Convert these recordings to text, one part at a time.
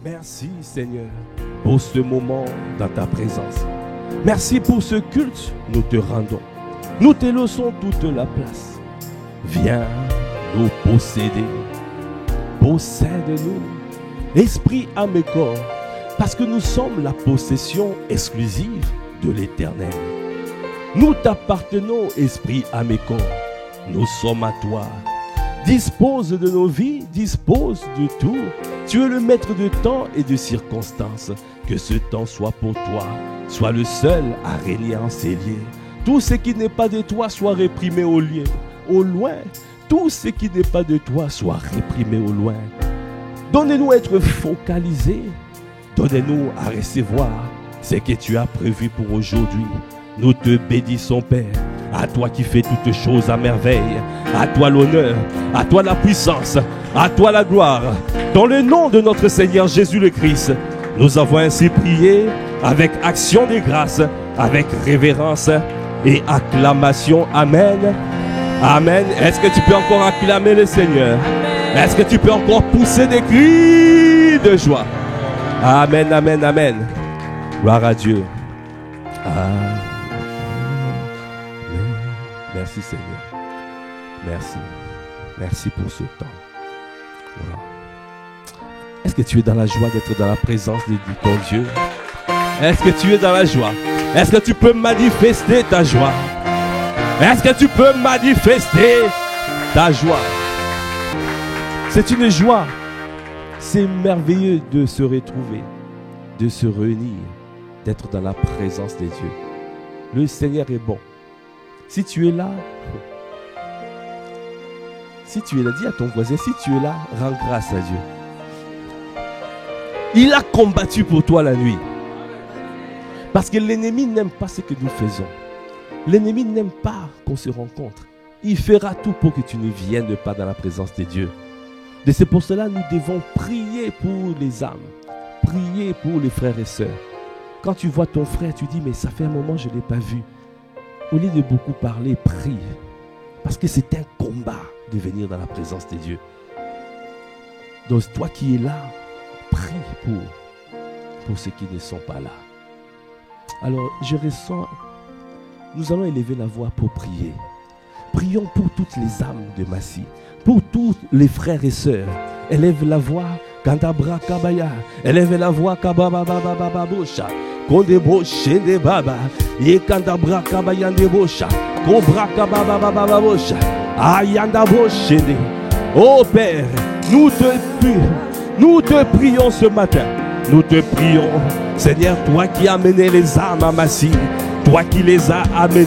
Merci Seigneur pour ce moment dans ta présence. Merci pour ce culte, nous te rendons. Nous te laissons toute la place. Viens nous posséder. Possède-nous, esprit, âme et corps, parce que nous sommes la possession exclusive de l'Éternel. Nous t'appartenons, esprit, âme et corps. Nous sommes à toi. Dispose de nos vies, dispose de tout. Tu es le maître de temps et de circonstances. Que ce temps soit pour toi, sois le seul à régner en ces lieux. Tout ce qui n'est pas de toi soit réprimé au lieu, au loin. Tout ce qui n'est pas de toi soit réprimé au loin. Donnez-nous à être focalisés. Donnez-nous à recevoir ce que tu as prévu pour aujourd'hui. Nous te bénissons, Père. À toi qui fais toutes choses à merveille. À toi l'honneur, à toi la puissance, à toi la gloire. Dans le nom de notre Seigneur Jésus le Christ, nous avons ainsi prié avec action de grâce, avec révérence et acclamation. Amen. Amen. Est-ce que tu peux encore acclamer le Seigneur? Est-ce que tu peux encore pousser des cris de joie? Amen, amen, amen. Gloire à Dieu. Amen. Merci Seigneur. Merci. Merci pour ce temps. Voilà. Est-ce que tu es dans la joie d'être dans la présence de ton Dieu? Est-ce que tu es dans la joie? Est-ce que tu peux manifester ta joie? Est-ce que tu peux manifester ta joie? C'est une joie. C'est merveilleux de se retrouver, de se réunir, d'être dans la présence de Dieu. Le Seigneur est bon. Si tu es là, dis à ton voisin, si tu es là, rends grâce à Dieu. Il a combattu pour toi la nuit. Parce que l'ennemi n'aime pas ce que nous faisons. L'ennemi n'aime pas qu'on se rencontre. Il fera tout pour que tu ne viennes pas dans la présence de Dieu. Et c'est pour cela que nous devons prier pour les âmes. Prier pour les frères et sœurs. Quand tu vois ton frère, tu dis, mais ça fait un moment que je ne l'ai pas vu. Au lieu de beaucoup parler, prie. Parce que c'est un combat de venir dans la présence de Dieu. Donc toi qui es là, prie pour ceux qui ne sont pas là. Alors je ressens, nous allons élever la voix pour prier. Prions pour toutes les âmes de Massy, pour tous les frères et sœurs. Élève la voix, Kandabra Kabaya, élève la voix, Kababababababosha, Kondeboshe de Baba, Yekandabra Kabaya de Bosha, Kobra Kabababababosha, Ayanda Boshe. Oh Père, nous te prions ce matin. Nous te prions, Seigneur, toi qui as amené les âmes à Massy, toi qui les as amenées,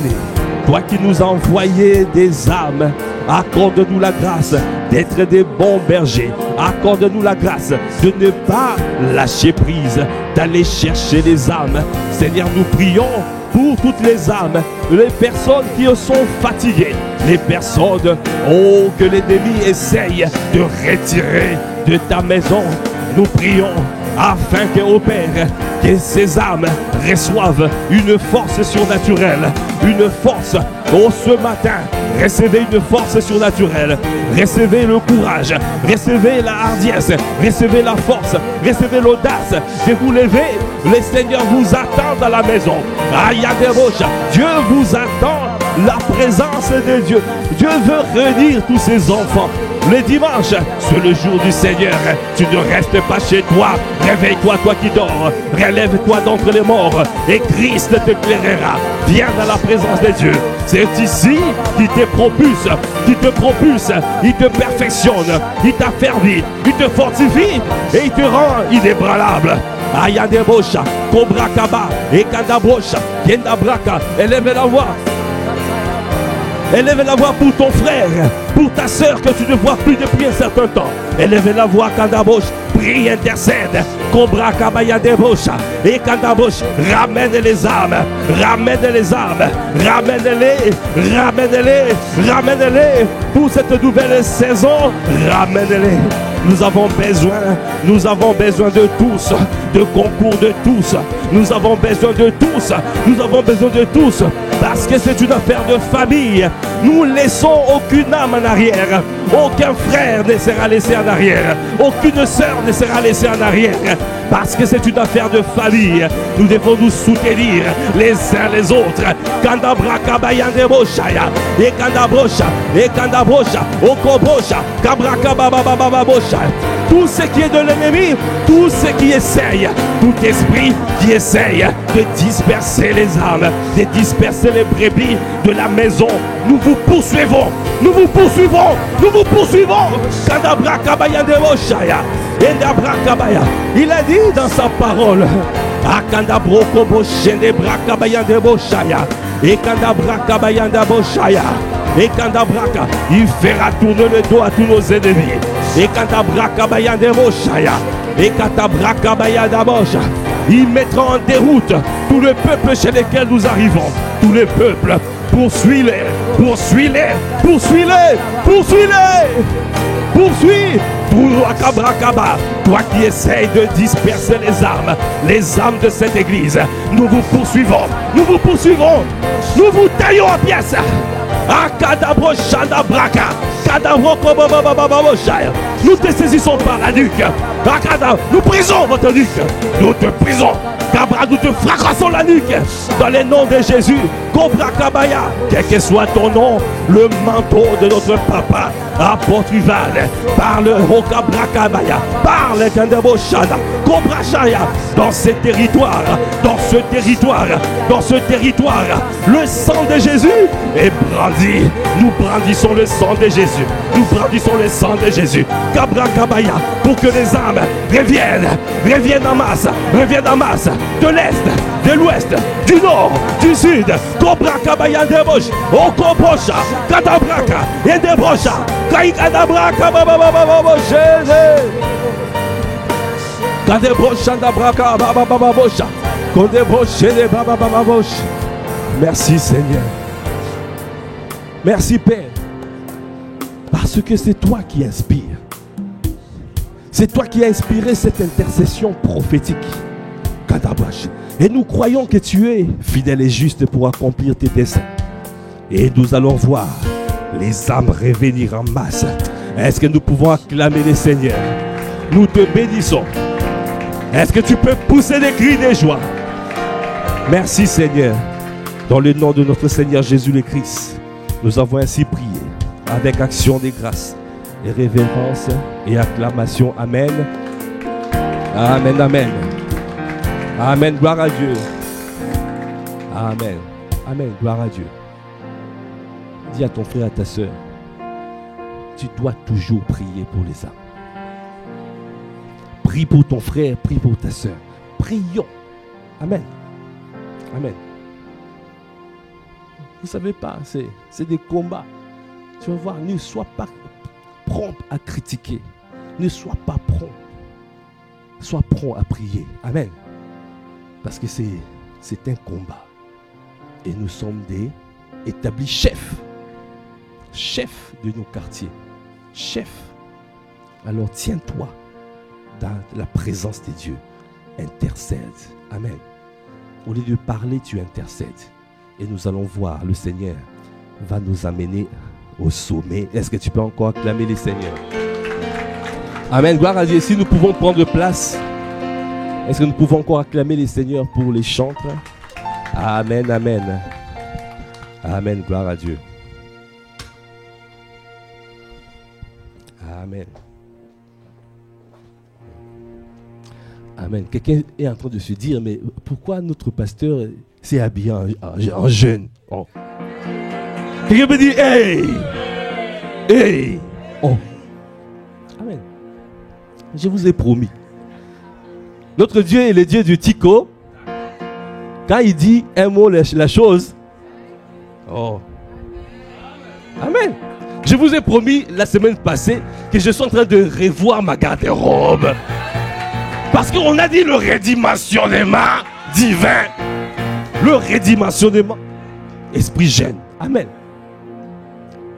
toi qui nous as envoyé des âmes, accorde-nous la grâce d'être des bons bergers. Accorde-nous la grâce de ne pas lâcher prise, d'aller chercher les âmes. Seigneur, nous prions pour toutes les âmes, les personnes qui sont fatiguées, les personnes, oh, que l'ennemi essaye de retirer de ta maison. Nous prions afin que, ô Père, que ces âmes reçoivent une force surnaturelle, une force. Oh, ce matin, recevez une force surnaturelle, recevez le courage, recevez la hardiesse, recevez la force, recevez l'audace de vous lever. Le Seigneur vous attend dans la maison. Dieu vous attend, la présence de Dieu. Dieu veut réunir tous ses enfants. Le dimanche, c'est le jour du Seigneur. Tu ne restes pas chez toi. Réveille-toi, toi qui dors. Relève-toi d'entre les morts et Christ t'éclairera. Viens dans la présence de Dieu. C'est ici qu'il te propulse, il te perfectionne, il t'affermit, il te fortifie et il te rend inébranlable. Ayadebosha, Cobra Kaba, Ekadabosha, Kendabraka, élève la voix. Élève la voix pour ton frère, pour ta soeur que tu ne vois plus depuis un certain temps. Élève la voix, Kandabosh, prie, intercède. Cobra Kabaya Debosha, et Kandabosh, ramène les âmes, ramène-les pour cette nouvelle saison, ramène-les. Nous avons besoin de tous, de concours de tous. Nous avons besoin de tous. Parce que c'est une affaire de famille. Nous laissons aucune âme en arrière. Aucun frère ne sera laissé en arrière. Aucune sœur ne sera laissée en arrière. Parce que c'est une affaire de famille. Nous devons nous soutenir les uns les autres. Kandabra kabayande boshaya. Et kandabrocha. Et kandabrocha. Okobrocha. Kabra kababababa boshaya. Tout ce qui est de l'ennemi, tout ce qui essaye, tout esprit qui essaye de disperser les âmes, de disperser les brebis de la maison, nous vous poursuivons, nous vous poursuivons, nous vous poursuivons. Il a dit dans sa parole, il fera tourner le dos à tous nos ennemis. Il mettra en déroute tout le peuple chez lequel nous arrivons. Tout le peuple, poursuis-les, poursuis-les, poursuis-les, poursuis-les, poursuis. Toi qui essayes de disperser les âmes de cette église, nous vous poursuivons, nous vous poursuivons, nous vous taillons en pièces. Nous te saisissons par la nuque. Nous brisons votre nuque. Nous te brisons. Nous te fracassons la nuque. Dans le nom de Jésus. Cobra Kabaya. Quel que soit ton nom, le manteau de notre papa apporte Rival. Parle Rokabra Kabaya. Parle Kandabo Shana. Cobra Shaya. Dans ce territoire, dans ce territoire, dans ce territoire, le sang de Jésus est brandi. Nous brandissons le sang de Jésus. Nous brandissons le sang de Jésus. Kabra Kabaya. Pour que les âmes reviennent en masse, de l'est, de l'ouest, du nord, du sud. Cobra Kabaya Debosh, Okobosha, Kadabraka, Yendebosha, Kaikadabraka, Bababababosha, Kadebosha, Dabraka, Babababosha, Kodebosha, Babababosha. Merci Seigneur. Merci Père. Parce que c'est toi qui inspires. C'est toi qui as inspiré cette intercession prophétique. Kadabrash. Et nous croyons que tu es fidèle et juste pour accomplir tes desseins. Et nous allons voir les âmes revenir en masse. Est-ce que nous pouvons acclamer le Seigneur? Nous te bénissons. Est-ce que tu peux pousser des cris de joie? Merci Seigneur. Dans le nom de notre Seigneur Jésus le Christ, nous avons ainsi prié avec action de grâce et révérence et acclamation. Amen. Amen, amen. Amen, gloire à Dieu. Amen. Amen, gloire à Dieu. Dis à ton frère, à ta soeur, tu dois toujours prier pour les âmes. Prie pour ton frère, prie pour ta soeur. Prions. Amen. Amen. Vous ne savez pas, c'est des combats. Tu vas voir, ne sois pas prompt à critiquer. Ne sois pas prompt. Sois prompt à prier. Amen. Parce que c'est un combat. Et nous sommes des établis chefs. Chefs de nos quartiers. Chefs. Alors tiens-toi dans la présence de Dieu. Intercède. Amen. Au lieu de parler, tu intercèdes. Et nous allons voir, le Seigneur va nous amener au sommet. Est-ce que tu peux encore acclamer les Seigneurs? Amen. Gloire à Dieu. Si nous pouvons prendre place. Est-ce que nous pouvons encore acclamer les Seigneurs pour les chantres? Amen, amen. Amen, gloire à Dieu. Amen. Amen. Quelqu'un est en train de se dire, mais pourquoi notre pasteur s'est habillé en jeune? Oh. Quelqu'un peut dire, hey! Hey! Oh. Amen. Je vous ai promis. Notre Dieu est le Dieu du Tico. Quand il dit un mot, la chose. Oh. Amen. Je vous ai promis la semaine passée que je suis en train de revoir ma garde-robe. Parce qu'on a dit le redimensionnement divin. Le redimensionnement. Esprit jeune. Amen.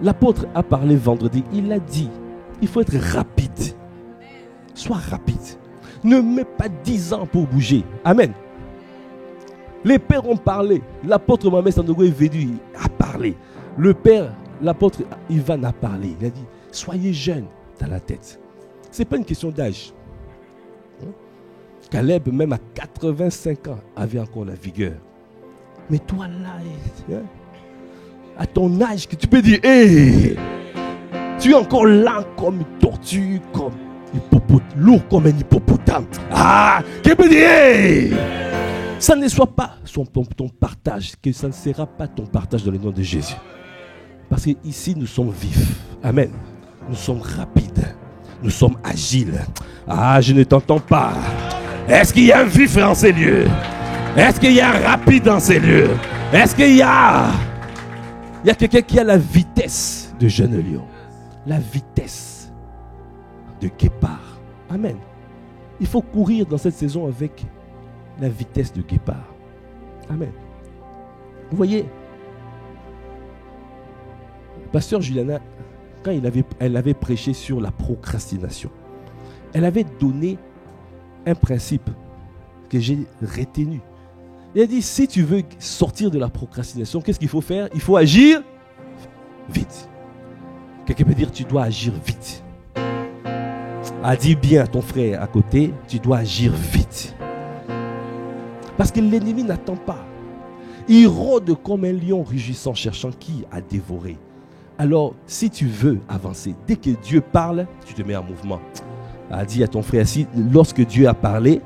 L'apôtre a parlé vendredi. Il a dit, il faut être rapide. Sois rapide. Ne mets pas 10 ans pour bouger. Amen. Les pères ont parlé. L'apôtre Mohamed Sandogo est venu, a parlé. Le père, l'apôtre Ivan a parlé. Il a dit, soyez jeunes dans la tête. Ce n'est pas une question d'âge. Caleb, même à 85 ans, avait encore la vigueur. Mais toi là, à ton âge, que tu peux dire, hey, tu es encore lent comme une tortue, comme lourd comme un hippopotame. Ah, qui peut dire, hey, ça ne soit pas ton partage, que ça ne sera pas ton partage dans le nom de Jésus. Parce qu'ici, nous sommes vifs. Amen. Nous sommes rapides. Nous sommes agiles. Ah, je ne t'entends pas. Est-ce qu'il y a un vif dans ces lieux? Est-ce qu'il y a un rapide dans ces lieux? Est-ce qu'il y a quelqu'un qui a la vitesse de jeune lion? La vitesse de guépard. Amen. Il faut courir dans cette saison avec la vitesse de guépard. Amen. Vous voyez, Pasteur Juliana, quand elle avait prêché sur la procrastination, elle avait donné un principe que j'ai retenu. Il a dit, si tu veux sortir de la procrastination, qu'est-ce qu'il faut faire? Il faut agir vite. Quelqu'un peut dire, tu dois agir vite. Dis bien à ton frère à côté, tu dois agir vite. Parce que l'ennemi n'attend pas. Il rôde comme un lion rugissant, cherchant qui à dévorer. Alors, si tu veux avancer, dès que Dieu parle, tu te mets en mouvement. Dis à ton frère, si lorsque Dieu a parlé,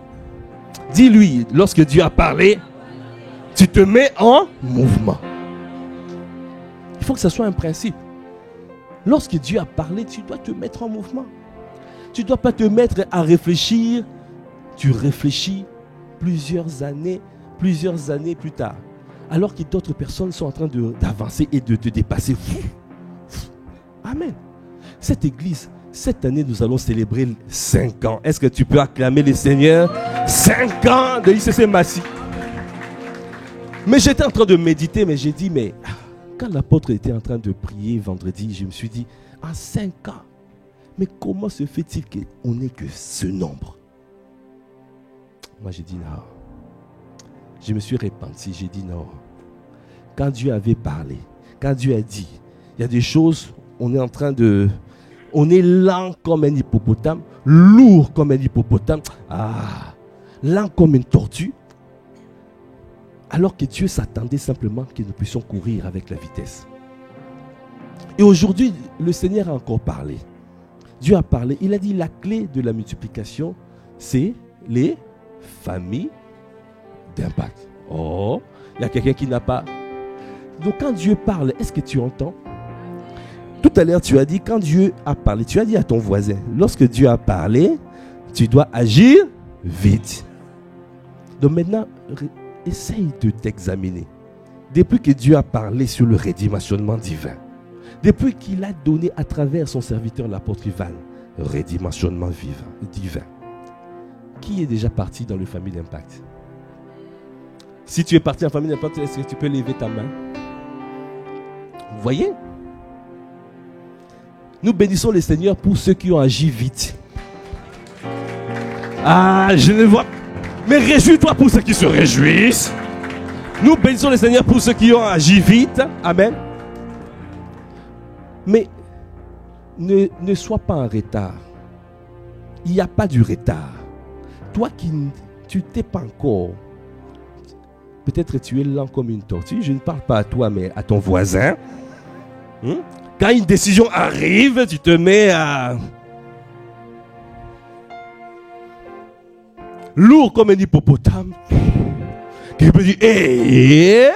dis-lui, lorsque Dieu a parlé, tu te mets en mouvement. Il faut que ce soit un principe. Lorsque Dieu a parlé, tu dois te mettre en mouvement. Tu ne dois pas te mettre à réfléchir. Tu réfléchis plusieurs années plus tard. Alors que d'autres personnes sont en train d'avancer et de te dépasser. Amen. Cette église, cette année, nous allons célébrer 5 ans. Est-ce que tu peux acclamer le Seigneur? 5 ans de ICC Massy. Mais j'étais en train de méditer, mais j'ai dit, mais quand l'apôtre était en train de prier vendredi, je me suis dit, en 5 ans, mais comment se fait-il qu'on n'ait que ce nombre? Moi, j'ai dit non. Je me suis repenti, j'ai dit non. Quand Dieu avait parlé, quand Dieu a dit, il y a des choses, on est lent comme un hippopotame, lourd comme un hippopotame, lent comme une tortue, alors que Dieu s'attendait simplement que nous puissions courir avec la vitesse. Et aujourd'hui, le Seigneur a encore parlé. Dieu a parlé, il a dit la clé de la multiplication, c'est les familles d'impact. Oh, il y a quelqu'un qui n'a pas. Donc quand Dieu parle, est-ce que tu entends? Tout à l'heure, tu as dit, quand Dieu a parlé, tu as dit à ton voisin, lorsque Dieu a parlé, tu dois agir vite. Donc maintenant, essaye de t'examiner. Depuis que Dieu a parlé sur le redimensionnement divin, depuis qu'il a donné à travers son serviteur l'apôtre Ivan, redimensionnement divin, qui est déjà parti dans le famille d'impact? Si tu es parti en famille d'impact, est-ce que tu peux lever ta main? Vous voyez? Nous bénissons le Seigneur pour ceux qui ont agi vite. Je ne vois pas. Mais réjouis-toi pour ceux qui se réjouissent. Nous bénissons le Seigneur pour ceux qui ont agi vite. Amen. Mais ne sois pas en retard. Il n'y a pas du retard. Toi tu t'es pas encore. Peut-être tu es lent comme une tortue. Je ne parle pas à toi, mais à ton voisin. Quand une décision arrive, tu te mets à... lourd comme un hippopotame. Qui peut dire,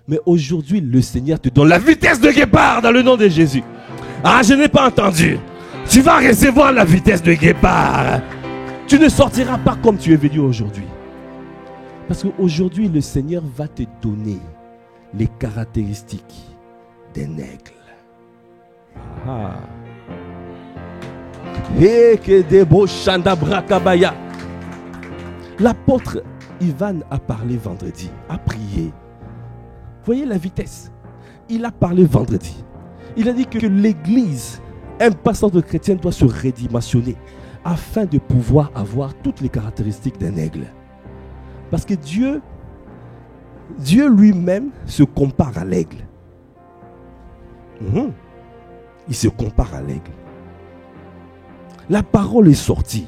Mais aujourd'hui, le Seigneur te donne la vitesse de guépard dans le nom de Jésus. Je n'ai pas entendu. Tu vas recevoir la vitesse de guépard. Tu ne sortiras pas comme tu es venu aujourd'hui. Parce qu'aujourd'hui, le Seigneur va te donner les caractéristiques d'un aigle. L'apôtre Ivan a parlé vendredi, a prié. Voyez la vitesse. Il a parlé vendredi. Il a dit que l'église, un pasteur de chrétien doit se redimensionner. afin de pouvoir avoir toutes les caractéristiques d'un aigle. Parce que Dieu lui-même se compare à l'aigle. Il se compare à l'aigle. La parole est sortie.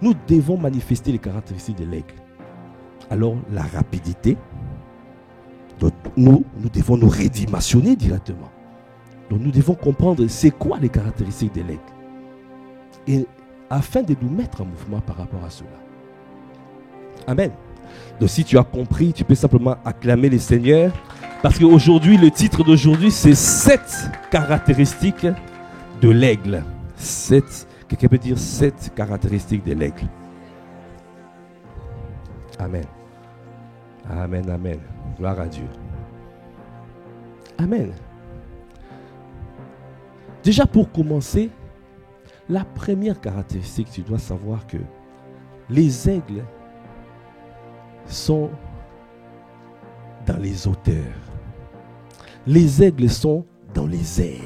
Nous devons manifester les caractéristiques de l'aigle. Alors, la rapidité, donc nous devons nous redimensionner directement. Donc, nous devons comprendre c'est quoi les caractéristiques de l'aigle. Et afin de nous mettre en mouvement par rapport à cela. Amen. Donc, si tu as compris, tu peux simplement acclamer le Seigneur. Parce qu'aujourd'hui, le titre d'aujourd'hui, c'est 7 caractéristiques de l'aigle. 7, quelqu'un peut dire 7 caractéristiques de l'aigle. Amen. Amen, amen. Gloire à Dieu. Amen. Déjà pour commencer, la première caractéristique, tu dois savoir que les aigles sont dans les hauteurs. Les aigles sont dans les airs.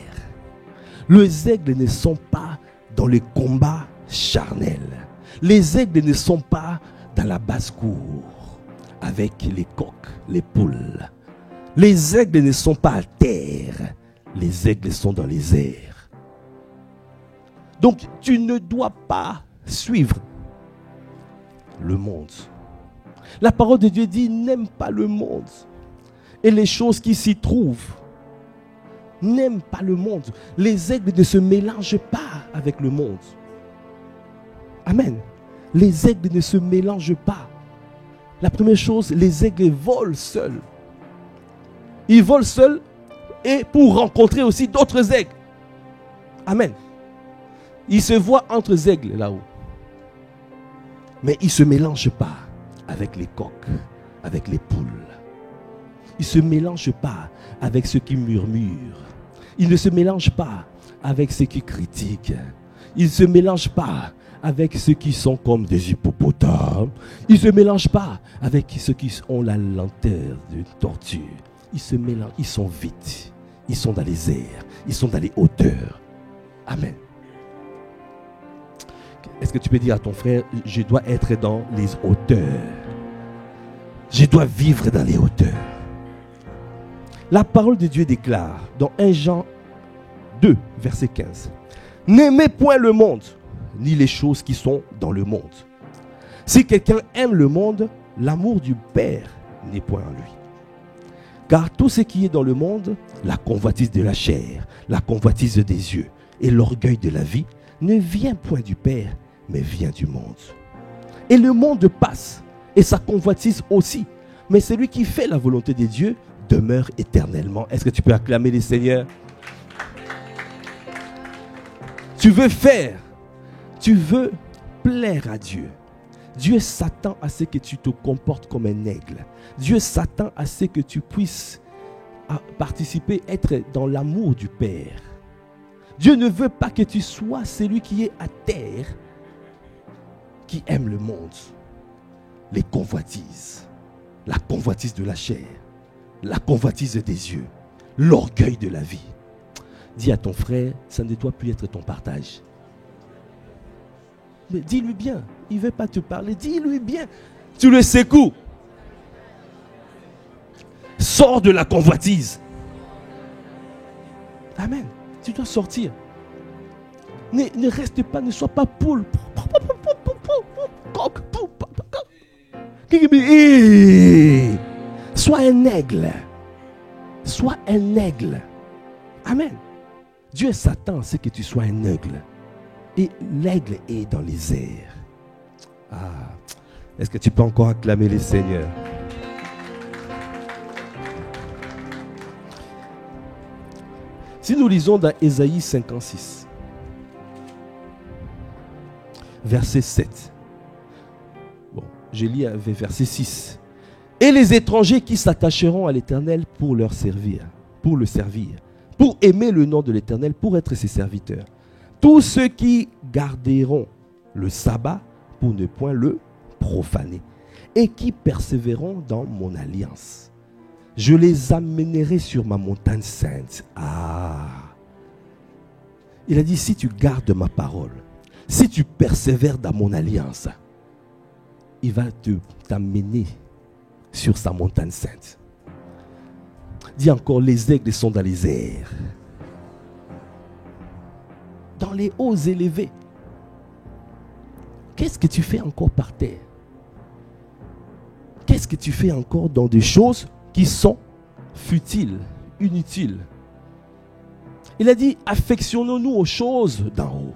Les aigles ne sont pas dans les combats charnels. Les aigles ne sont pas dans la basse-cour avec les coqs, les poules. Les aigles ne sont pas à terre. Les aigles sont dans les airs. Donc, tu ne dois pas suivre le monde. La parole de Dieu dit, n'aime pas le monde et les choses qui s'y trouvent. N'aime pas le monde. Les aigles ne se mélangent pas avec le monde. Amen. Les aigles ne se mélangent pas. La première chose, les aigles volent seuls. Ils volent seuls et pour rencontrer aussi d'autres aigles. Amen. Ils se voient entre aigles là-haut. Mais ils ne se mélangent pas avec les coqs, avec les poules. Ils ne se mélangent pas avec ceux qui murmurent. Ils ne se mélangent pas avec ceux qui critiquent. Ils ne se mélangent pas avec ceux qui sont comme des hippopotames. Ils ne se mélangent pas avec ceux qui ont la lenteur d'une tortue. Ils se mélangent, ils sont vite. Ils sont dans les airs. Ils sont dans les hauteurs. Amen. Est-ce que tu peux dire à ton frère, je dois être dans les hauteurs. Je dois vivre dans les hauteurs. La parole de Dieu déclare dans 1 Jean 2, verset 15. N'aimez point le monde, ni les choses qui sont dans le monde. Si quelqu'un aime le monde, l'amour du Père n'est point en lui. Car tout ce qui est dans le monde, la convoitise de la chair, la convoitise des yeux et l'orgueil de la vie, ne vient point du Père, mais vient du monde. Et le monde passe, et sa convoitise aussi. Mais celui qui fait la volonté de Dieu demeure éternellement. Est-ce que tu peux acclamer les Seigneurs? Tu veux faire, tu veux plaire à Dieu. Dieu s'attend à ce que tu te comportes comme un aigle. Dieu s'attend à ce que tu puisses participer, être dans l'amour du Père. Dieu ne veut pas que tu sois celui qui est à terre, qui aime le monde, les convoitises, la convoitise de la chair, la convoitise des yeux, l'orgueil de la vie. Dis à ton frère, ça ne doit plus être ton partage. Mais dis-lui bien, il ne veut pas te parler, dis-lui bien. Tu le secoues. Sors de la convoitise. Amen. Tu dois sortir. Ne reste pas, ne sois pas poule. Sois un aigle. Sois un aigle. Amen. Dieu s'attend à ce que tu sois un aigle. Et l'aigle est dans les airs. Ah, est-ce que tu peux encore acclamer le Seigneur? Si nous lisons dans Ésaïe 56, verset 7. Bon, je lis avec verset 6. Et les étrangers qui s'attacheront à l'Éternel pour leur servir, pour le servir, pour aimer le nom de l'Éternel, pour être ses serviteurs. Tous ceux qui garderont le sabbat pour ne point le profaner et qui persévéreront dans mon alliance. Je les amènerai sur ma montagne sainte. Ah! Il a dit, si tu gardes ma parole, si tu persévères dans mon alliance, il va t'amener sur sa montagne sainte. Dis encore, les aigles sont dans les airs, dans les hauts élevés. Qu'est-ce que tu fais encore par terre? Qu'est-ce que tu fais encore dans des choses qui sont futiles, inutiles? Il a dit, affectionnons-nous aux choses d'en haut.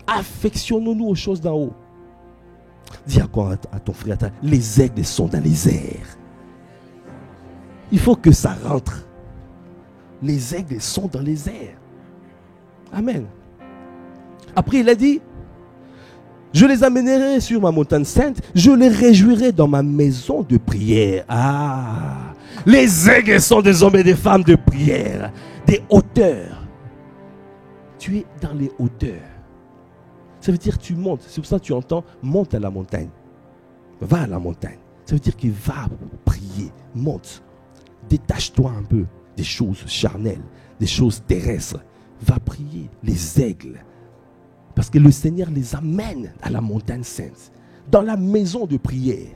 Affectionnons-nous aux choses d'en haut. Dis encore à ton frère, les aigles sont dans les airs. Il faut que ça rentre. Les aigles sont dans les airs. Amen. Après, il a dit, je les amènerai sur ma montagne sainte, je les réjouirai dans ma maison de prière. Ah, les aigles sont des hommes et des femmes de prière, des hauteurs. Tu es dans les hauteurs. Ça veut dire que tu montes. C'est pour ça que tu entends, monte à la montagne. Va à la montagne. Ça veut dire qu'il va prier. Monte. Détache-toi un peu des choses charnelles, des choses terrestres. Va prier. Les aigles. Parce que le Seigneur les amène à la montagne sainte, dans la maison de prière.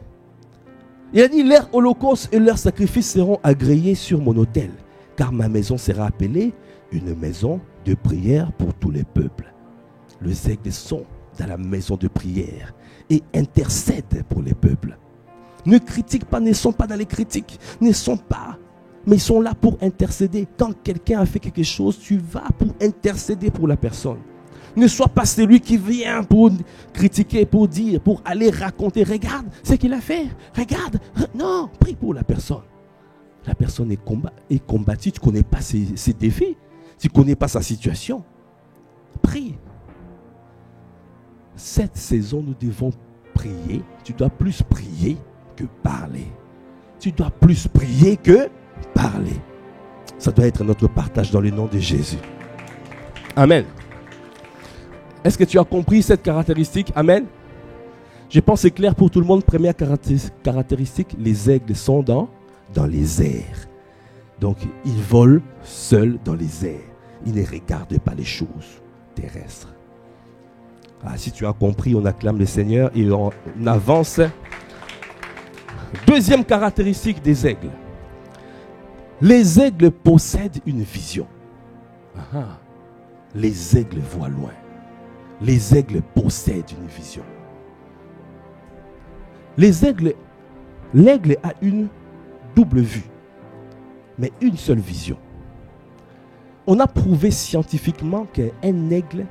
Il a dit, leurs holocaustes et leurs sacrifices seront agréés sur mon autel, car ma maison sera appelée une maison de prière pour tous les peuples. Les aigles sont dans la maison de prière et intercèdent pour les peuples. Ne critiquent pas, ne sont pas dans les critiques, ne sont pas, mais ils sont là pour intercéder. Quand quelqu'un a fait quelque chose, tu vas pour intercéder pour la personne. Ne sois pas celui qui vient pour critiquer, pour dire, pour aller raconter. Regarde ce qu'il a fait. Regarde. Non, prie pour la personne. La personne est combattue. Tu ne connais pas ses défis. Tu ne connais pas sa situation. Prie. Cette saison, nous devons prier. Tu dois plus prier que parler. Tu dois plus prier que parler. Ça doit être notre partage dans le nom de Jésus. Amen. Est-ce que tu as compris cette caractéristique? Amen. Je pense que c'est clair pour tout le monde. Première caractéristique, les aigles sont dans les airs. Donc, ils volent seuls dans les airs. Ils ne regardent pas les choses terrestres. Ah, si tu as compris, on acclame le Seigneur et on avance. Deuxième caractéristique des aigles. Les aigles possèdent une vision. Les aigles voient loin. Les aigles possèdent une vision. L'aigle a une double vue, mais une seule vision. On a prouvé scientifiquement qu'un aigle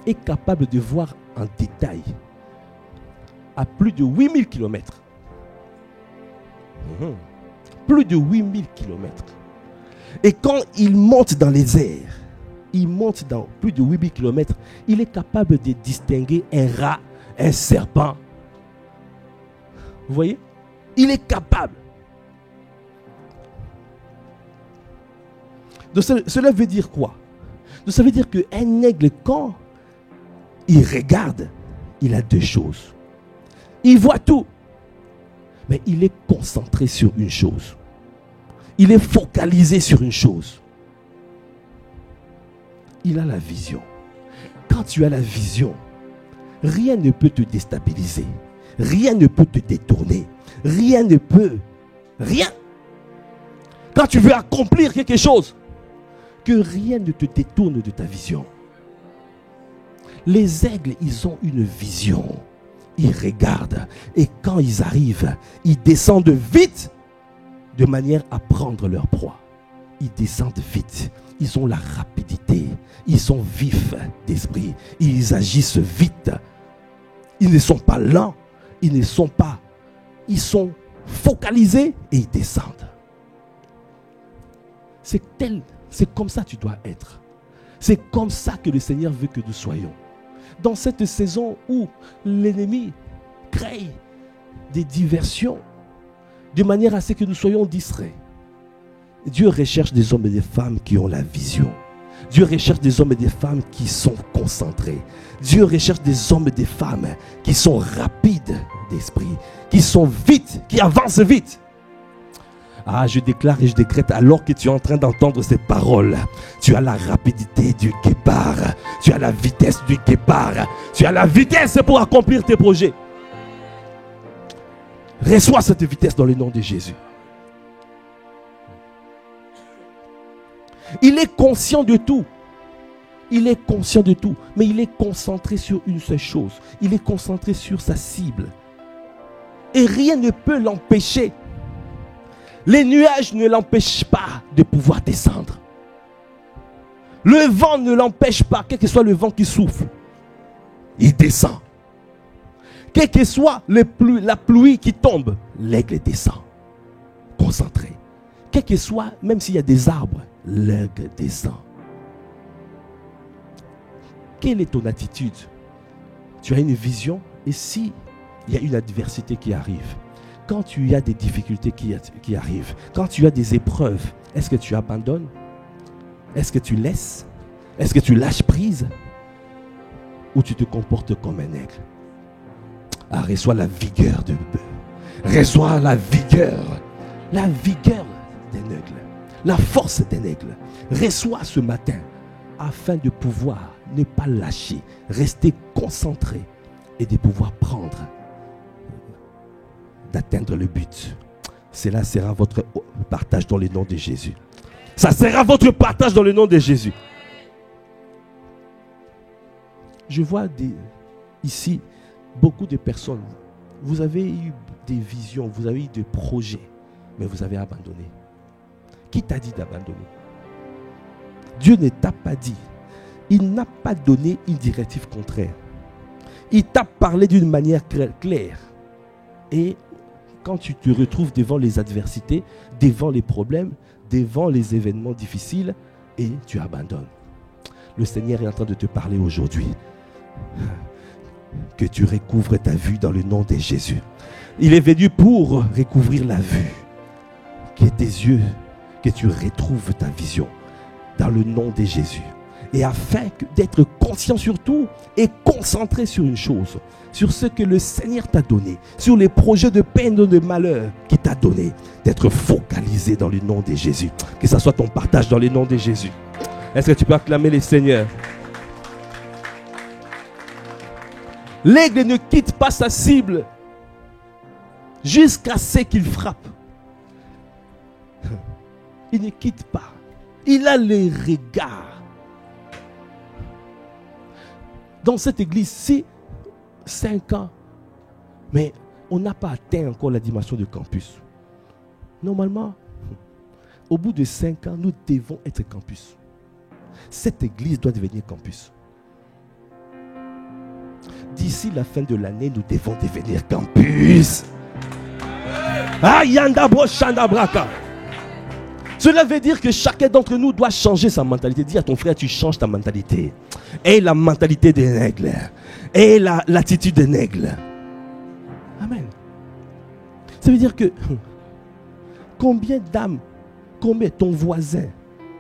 est capable de voir en détail à plus de 8000 km. Plus de 8000 km. Et quand il monte dans les airs, il monte dans plus de 8000 km, il est capable de distinguer un rat, un serpent. Vous voyez? Il est capable. Donc cela veut dire quoi? Donc ça veut dire qu'un aigle, quand il regarde, il a deux choses. Il voit tout, mais il est concentré sur une chose. Il est focalisé sur une chose. Il a la vision. Quand tu as la vision, rien ne peut te déstabiliser. Rien ne peut te détourner. Rien ne peut. Rien. Quand tu veux accomplir quelque chose, que rien ne te détourne de ta vision. Les aigles, ils ont une vision. Ils regardent. Et quand ils arrivent, ils descendent vite de manière à prendre leur proie. Ils descendent vite. Ils ont la rapidité. Ils sont vifs d'esprit. Ils agissent vite. Ils ne sont pas lents. Ils sont focalisés et ils descendent. C'est comme ça que tu dois être. C'est comme ça que le Seigneur veut que nous soyons. Dans cette saison où l'ennemi crée des diversions, de manière à ce que nous soyons distraits, Dieu recherche des hommes et des femmes qui ont la vision. Dieu recherche des hommes et des femmes qui sont concentrés. Dieu recherche des hommes et des femmes qui sont rapides d'esprit, qui sont vite, qui avancent vite. Ah, je déclare et je décrète, alors que tu es en train d'entendre ces paroles, tu as la rapidité du guépard, tu as la vitesse du guépard, tu as la vitesse pour accomplir tes projets. Reçois cette vitesse dans le nom de Jésus. Il est conscient de tout. Il est conscient de tout, mais il est concentré sur une seule chose. Il est concentré sur sa cible. Et rien ne peut l'empêcher. Les nuages ne l'empêchent pas de pouvoir descendre. Le vent ne l'empêche pas, quel que soit le vent qui souffle. Il descend. Quelle que soit la pluie qui tombe, l'aigle descend. Concentré. Quel que soit, même s'il y a des arbres, l'aigle descend. Quelle est ton attitude? Tu as une vision, et si il y a une adversité qui arrive, quand tu as des difficultés qui arrivent, quand tu as des épreuves, est-ce que tu abandonnes? Est-ce que tu laisses? Est-ce que tu lâches prise? Ou tu te comportes comme un aigle? Ah, reçois la vigueur de bœuf. Reçois la vigueur d'un aigle. La force d'un aigle. Reçois ce matin afin de pouvoir ne pas lâcher, rester concentré et de pouvoir d'atteindre le but. Cela sera votre partage dans le nom de Jésus. Ça sera votre partage dans le nom de Jésus. Je vois ici beaucoup de personnes. Vous avez eu des visions, vous avez eu des projets, mais vous avez abandonné. Qui t'a dit d'abandonner? Dieu ne t'a pas dit. Il n'a pas donné une directive contraire. Il t'a parlé d'une manière claire. Et quand tu te retrouves devant les adversités, devant les problèmes, devant les événements difficiles, et tu abandonnes. Le Seigneur est en train de te parler aujourd'hui. Que tu recouvres ta vue dans le nom de Jésus. Il est venu pour recouvrir la vue. Que tes yeux, que tu retrouves ta vision dans le nom de Jésus. Et afin d'être conscient sur tout et concentré sur une chose, sur ce que le Seigneur t'a donné, sur les projets de peine ou de malheur qu'il t'a donné, d'être focalisé dans le nom de Jésus. Que ça soit ton partage dans le nom de Jésus. Est-ce que tu peux acclamer les Seigneurs? L'aigle ne quitte pas sa cible jusqu'à ce qu'il frappe. Il ne quitte pas. Il a les regards. Dans cette église, c'est 5 ans. Mais on n'a pas atteint encore la dimension de campus. Normalement, au bout de 5 ans, nous devons être campus. Cette église doit devenir campus. D'ici la fin de l'année, nous devons devenir campus. Cela veut dire que chacun d'entre nous doit changer sa mentalité. Dis à ton frère, tu changes ta mentalité. Et la mentalité d'un aigle. Et l'attitude d'un aigle. Amen. Ça veut dire que combien d'âmes, combien ton voisin,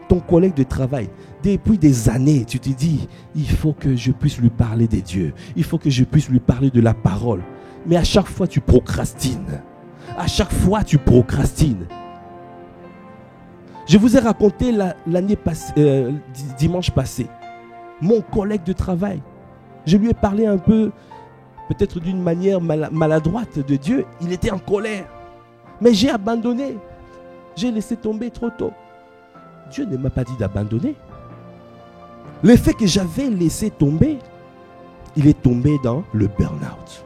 ton collègue de travail, depuis des années, tu te dis, il faut que je puisse lui parler de Dieu. Il faut que je puisse lui parler de la parole. Mais à chaque fois, tu procrastines. À chaque fois, tu procrastines. Je vous ai raconté l'année passée, dimanche passé, mon collègue de travail. Je lui ai parlé un peu, peut-être d'une manière maladroite de Dieu. Il était en colère. Mais j'ai abandonné. J'ai laissé tomber trop tôt. Dieu ne m'a pas dit d'abandonner. Le fait que j'avais laissé tomber, il est tombé dans le burn-out.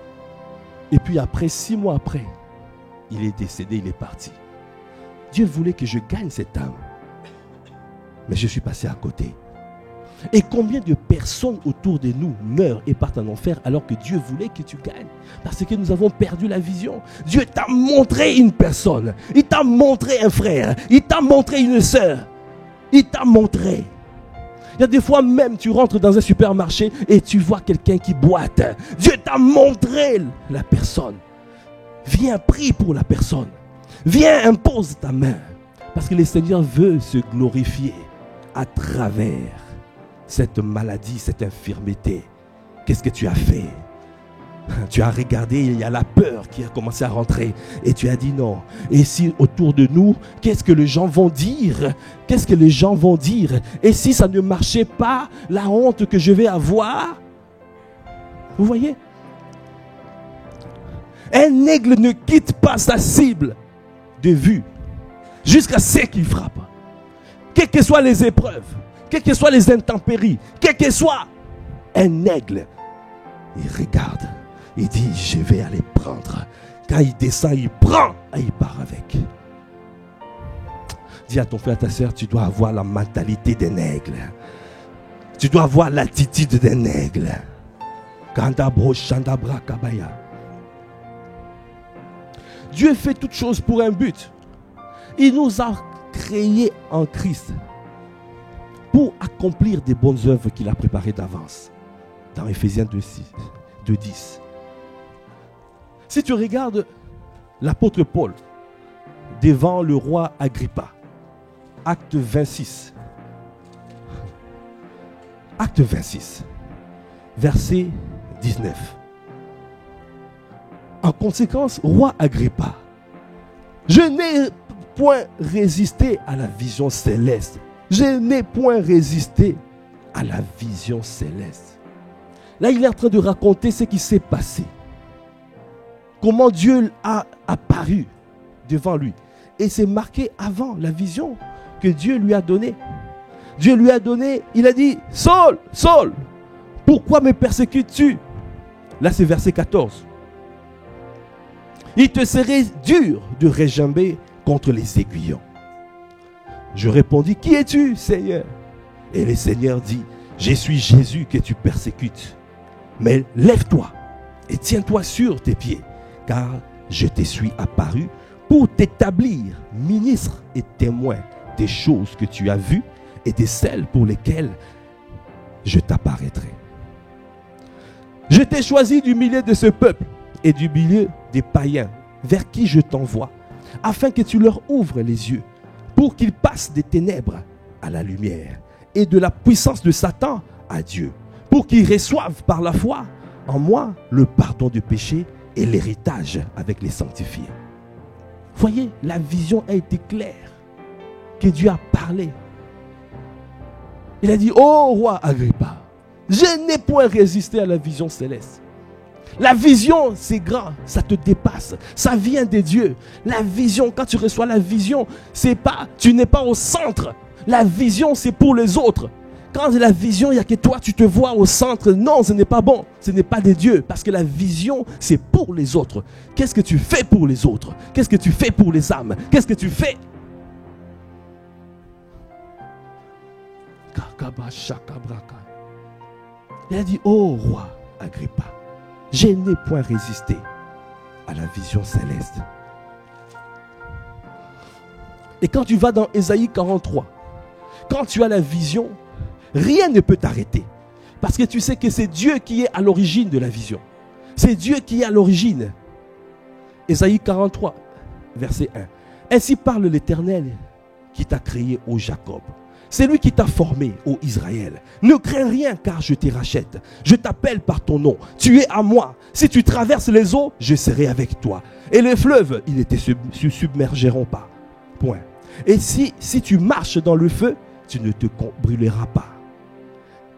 Et puis après, 6 mois après, il est décédé, il est parti. Dieu voulait que je gagne cette âme. Mais je suis passé à côté. Et combien de personnes autour de nous meurent et partent en enfer alors que Dieu voulait que tu gagnes? Parce que nous avons perdu la vision. Dieu t'a montré une personne. Il t'a montré un frère. Il t'a montré une sœur. Il t'a montré. Il y a des fois même tu rentres dans un supermarché et tu vois quelqu'un qui boite. Dieu t'a montré la personne. Viens, prie pour la personne. Viens, impose ta main. Parce que le Seigneur veut se glorifier à travers cette maladie, cette infirmité. Qu'est-ce que tu as fait? Tu as regardé, il y a la peur qui a commencé à rentrer. Et tu as dit non. Et si autour de nous, qu'est-ce que les gens vont dire? Qu'est-ce que les gens vont dire? Et si ça ne marchait pas, la honte que je vais avoir? Vous voyez? Un aigle ne quitte pas sa cible de vue jusqu'à ce qu'il frappe. Quelles que soient les épreuves, quelles que soient les intempéries, quel que soit un aigle, il regarde. Il dit, je vais aller prendre. Quand il descend, il prend et il part avec. Dis à ton frère, à ta soeur, tu dois avoir la mentalité d'un aigle. Tu dois avoir l'attitude d'un aigle. Dieu fait toutes choses pour un but. Il nous a créés en Christ pour accomplir des bonnes œuvres qu'il a préparées d'avance. Dans Éphésiens 2:10. Si tu regardes l'apôtre Paul devant le roi Agrippa, acte 26. Acte 26, verset 19. En conséquence, roi Agrippa, je n'ai point résisté à la vision céleste. Je n'ai point résisté à la vision céleste. Là, il est en train de raconter ce qui s'est passé. Comment Dieu a apparu devant lui. Et c'est marqué avant la vision que Dieu lui a donnée. Dieu lui a donné, il a dit, Saul, Saul, pourquoi me persécutes-tu? Là, c'est verset 14. Il te serait dur de regimber contre les aiguillons. Je répondis, qui es-tu, Seigneur? Et le Seigneur dit, je suis Jésus que tu persécutes. Mais lève-toi et tiens-toi sur tes pieds, car je te suis apparu pour t'établir ministre et témoin des choses que tu as vues et de celles pour lesquelles je t'apparaîtrai. Je t'ai choisi du milieu de ce peuple et du milieu des païens vers qui je t'envoie, afin que tu leur ouvres les yeux, pour qu'ils passent des ténèbres à la lumière et de la puissance de Satan à Dieu, pour qu'ils reçoivent par la foi en moi le pardon du péché et l'héritage avec les sanctifiés. Voyez, la vision a été claire, que Dieu a parlé. Il a dit, ô roi Agrippa, je n'ai point résisté à la vision céleste. La vision, c'est grand, ça te dépasse, ça vient de Dieu. La vision, quand tu reçois la vision, c'est pas, tu n'es pas au centre. La vision, c'est pour les autres. Quand la vision, il n'y a que toi, tu te vois au centre. Non, ce n'est pas bon, ce n'est pas de Dieu. Parce que la vision, c'est pour les autres. Qu'est-ce que tu fais pour les autres? Qu'est-ce que tu fais pour les âmes? Qu'est-ce que tu fais? Il a dit, ô roi Agrippa, je n'ai point résisté à la vision céleste. Et quand tu vas dans Ésaïe 43, quand tu as la vision, rien ne peut t'arrêter. Parce que tu sais que c'est Dieu qui est à l'origine de la vision. C'est Dieu qui est à l'origine. Ésaïe 43, verset 1. Ainsi parle l'Éternel qui t'a créé, ô Jacob. C'est lui qui t'a formé, ô Israël. Ne crains rien car je te rachète. Je t'appelle par ton nom. Tu es à moi. Si tu traverses les eaux, je serai avec toi. Et les fleuves, ils ne te submergeront pas. Point. Et si tu marches dans le feu, tu ne te brûleras pas.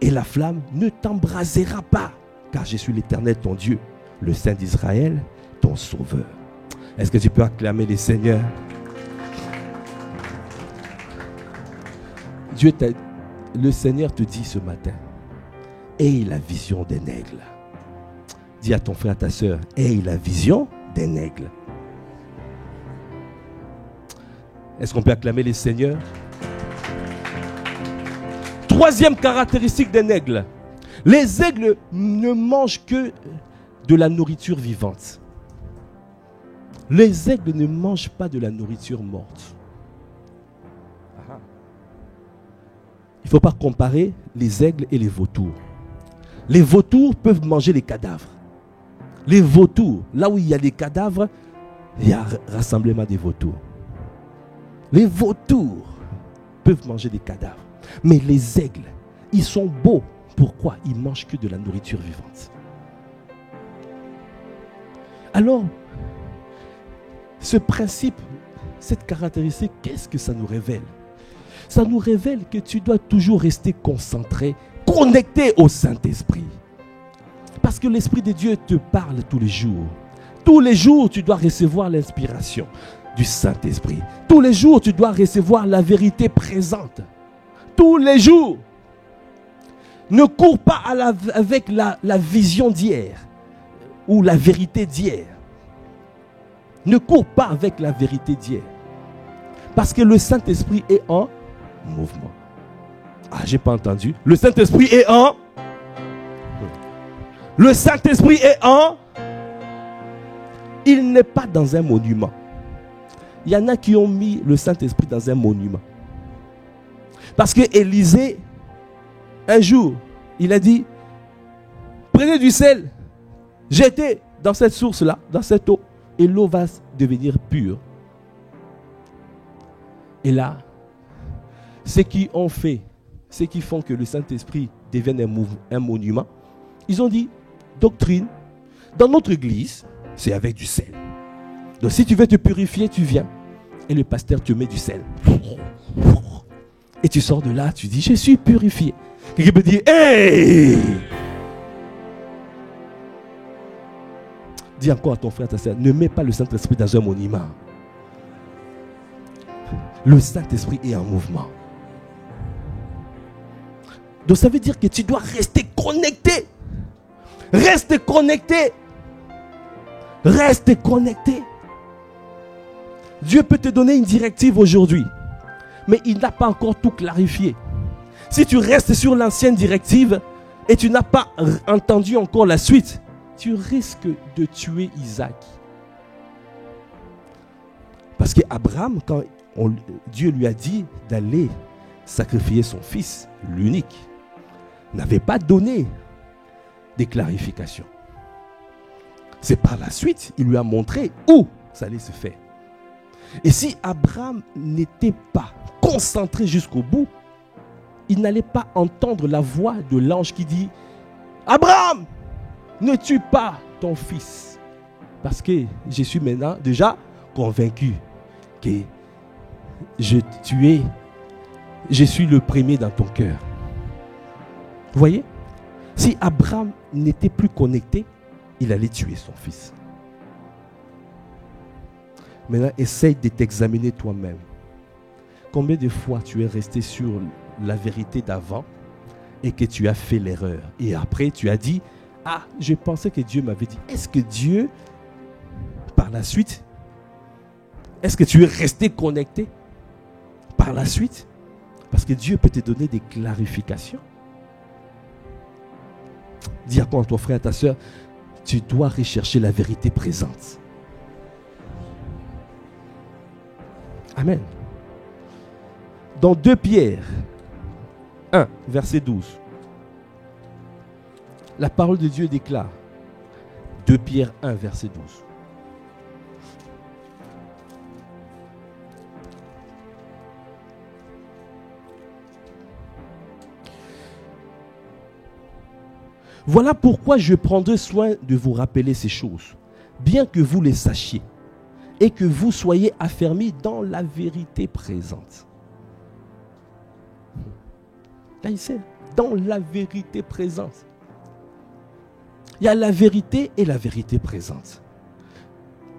Et la flamme ne t'embrasera pas. Car je suis l'Éternel ton Dieu, le Saint d'Israël, ton Sauveur. Est-ce que tu peux acclamer les seigneurs? Le Seigneur te dit ce matin, aie la vision d'un aigle. Dis à ton frère, à ta soeur, aie la vision d'un aigle. Est-ce qu'on peut acclamer les seigneurs? Troisième caractéristique d'un aigle. Les aigles ne mangent que de la nourriture vivante. Les aigles ne mangent pas de la nourriture morte. Il ne faut pas comparer les aigles et les vautours. Les vautours peuvent manger les cadavres. Les vautours, là où il y a des cadavres, il y a un rassemblement des vautours. Les vautours peuvent manger des cadavres. Mais les aigles, ils sont beaux. Pourquoi? Ils ne mangent que de la nourriture vivante. Alors, ce principe, cette caractéristique, qu'est-ce que ça nous révèle? Ça nous révèle que tu dois toujours rester concentré, connecté au Saint-Esprit. Parce que l'Esprit de Dieu te parle tous les jours. Tous les jours, tu dois recevoir l'inspiration du Saint-Esprit. Tous les jours, tu dois recevoir la vérité présente. Tous les jours. Ne cours pas avec la vision d'hier ou la vérité d'hier. Ne cours pas avec la vérité d'hier. Parce que le Saint-Esprit est en mouvement. Ah, j'ai pas entendu. Le Saint-Esprit est en... Le Saint-Esprit est en... Il n'est pas dans un monument. Il y en a qui ont mis le Saint-Esprit dans un monument. Parce que Élisée, un jour, il a dit, prenez du sel, jetez dans cette source-là, dans cette eau, et l'eau va devenir pure. Et là, ceux qui font que le Saint-Esprit devienne un monument, ils ont dit, doctrine, dans notre église, c'est avec du sel. Donc si tu veux te purifier, tu viens. Et le pasteur te met du sel. Et tu sors de là, tu dis, je suis purifié. Quelqu'un peut dire, hey! Dis encore à ton frère, ta soeur, ne mets pas le Saint-Esprit dans un monument. Le Saint-Esprit est en mouvement. Donc ça veut dire que tu dois rester connecté. Reste connecté. Reste connecté. Dieu peut te donner une directive aujourd'hui, mais il n'a pas encore tout clarifié. Si tu restes sur l'ancienne directive et tu n'as pas entendu encore la suite, tu risques de tuer Isaac. Parce qu'Abraham, quand Dieu lui a dit d'aller sacrifier son fils, l'unique, n'avait pas donné des clarifications. C'est par la suite, il lui a montré où ça allait se faire. Et si Abraham n'était pas concentré jusqu'au bout, il n'allait pas entendre la voix de l'ange qui dit « Abraham, ne tue pas ton fils. » Parce que je suis maintenant déjà convaincu que je suis le premier dans ton cœur. Vous voyez? Si Abraham n'était plus connecté, il allait tuer son fils. Maintenant, essaye de t'examiner toi-même. Combien de fois tu es resté sur la vérité d'avant et que tu as fait l'erreur? Et après, tu as dit, ah, je pensais que Dieu m'avait dit. Est-ce que Dieu, par la suite, est-ce que tu es resté connecté par la suite? Parce que Dieu peut te donner des clarifications. Dis à quoi ton frère, ta soeur, tu dois rechercher la vérité présente. Amen. Dans 2 Pierre 1, verset 12, la parole de Dieu déclare, 2 Pierre 1, verset 12. Voilà pourquoi je prendrai soin de vous rappeler ces choses, bien que vous les sachiez, et que vous soyez affermis dans la vérité présente. Là, il sait, dans la vérité présente. Il y a la vérité et la vérité présente.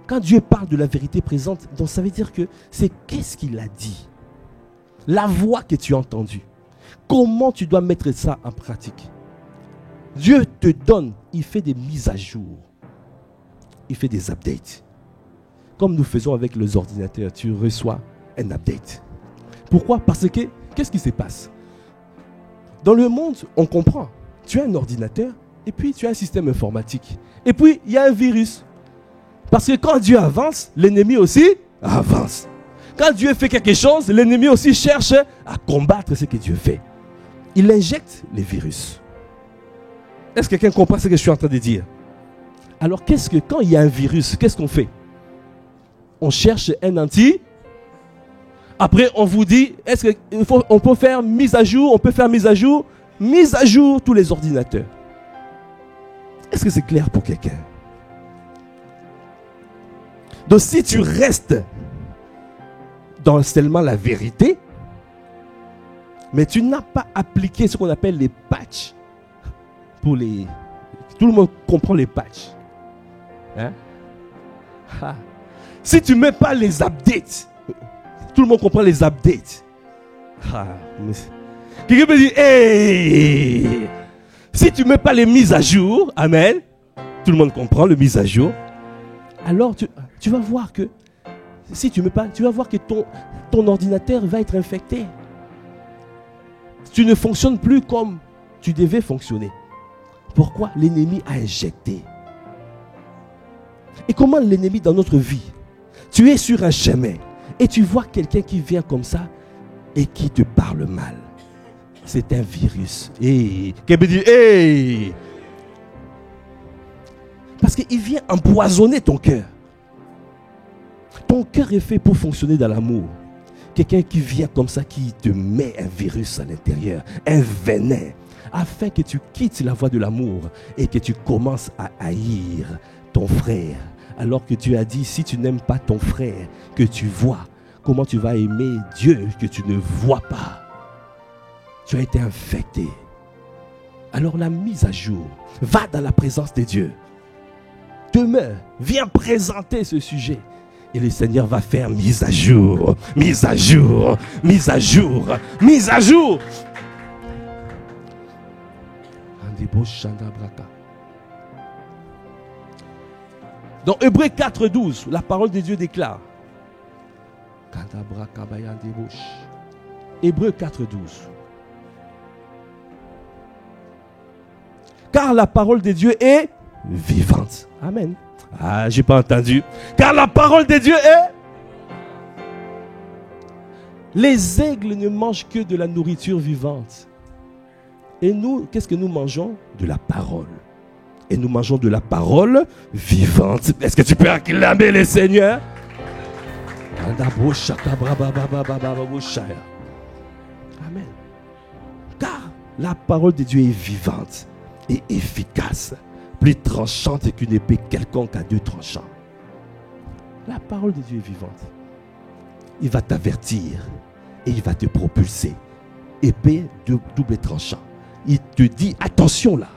Quand Dieu parle de la vérité présente, donc ça veut dire que c'est qu'est-ce qu'il a dit. La voix que tu as entendue. Comment tu dois mettre ça en pratique. Dieu te donne, il fait des mises à jour. Il fait des updates. Comme nous faisons avec les ordinateurs, tu reçois un update. Pourquoi? Parce que, qu'est-ce qui se passe? Dans le monde, on comprend. Tu as un ordinateur et puis tu as un système informatique. Et puis, il y a un virus. Parce que quand Dieu avance, l'ennemi aussi avance. Quand Dieu fait quelque chose, l'ennemi aussi cherche à combattre ce que Dieu fait. Il injecte les virus. Est-ce que quelqu'un comprend ce que je suis en train de dire? Alors, quand il y a un virus, qu'est-ce qu'on fait? On cherche un anti. Après, on vous dit, on peut faire mise à jour, mise à jour tous les ordinateurs. Est-ce que c'est clair pour quelqu'un? Donc si tu restes dans seulement la vérité, mais tu n'as pas appliqué ce qu'on appelle les patchs. Pour les... Tout le monde comprend les patchs. Hein? Ah. Si tu ne mets pas les updates, tout le monde comprend les updates. Ah. Quelqu'un peut dire, hey! Si tu ne mets pas les mises à jour, amen, tout le monde comprend les mises à jour, alors tu vas voir que, si tu ne mets pas, tu vas voir que ton ordinateur va être infecté. Tu ne fonctionnes plus comme tu devais fonctionner. Pourquoi? L'ennemi a injecté. Et comment l'ennemi dans notre vie? Tu es sur un chemin et tu vois quelqu'un qui vient comme ça et qui te parle mal. C'est un virus. Hey. Quelqu'un dit, hey! Parce qu'il vient empoisonner ton cœur. Ton cœur est fait pour fonctionner dans l'amour. Quelqu'un qui vient comme ça, qui te met un virus à l'intérieur, un venin, afin que tu quittes la voie de l'amour et que tu commences à haïr ton frère. Alors que tu as dit, si tu n'aimes pas ton frère que tu vois, comment tu vas aimer Dieu que tu ne vois pas? Tu as été infecté. Alors la mise à jour, va dans la présence de Dieu. Demeure, viens présenter ce sujet. Et le Seigneur va faire mise à jour, mise à jour, mise à jour, mise à jour. Dans Hébreux 4:12, la parole de Dieu déclare. Hébreux 4:12. Car la parole de Dieu est vivante. Amen. Ah, j'ai pas entendu. Car la parole de Dieu est... Les aigles ne mangent que de la nourriture vivante. Et nous, qu'est-ce que nous mangeons? De la parole. Et nous mangeons de la parole vivante. Est-ce que tu peux acclamer le Seigneur? Amen. Car la parole de Dieu est vivante et efficace, plus tranchante qu'une épée quelconque à deux tranchants. La parole de Dieu est vivante. Il va t'avertir et il va te propulser. Épée de double tranchant. Il te dit attention là.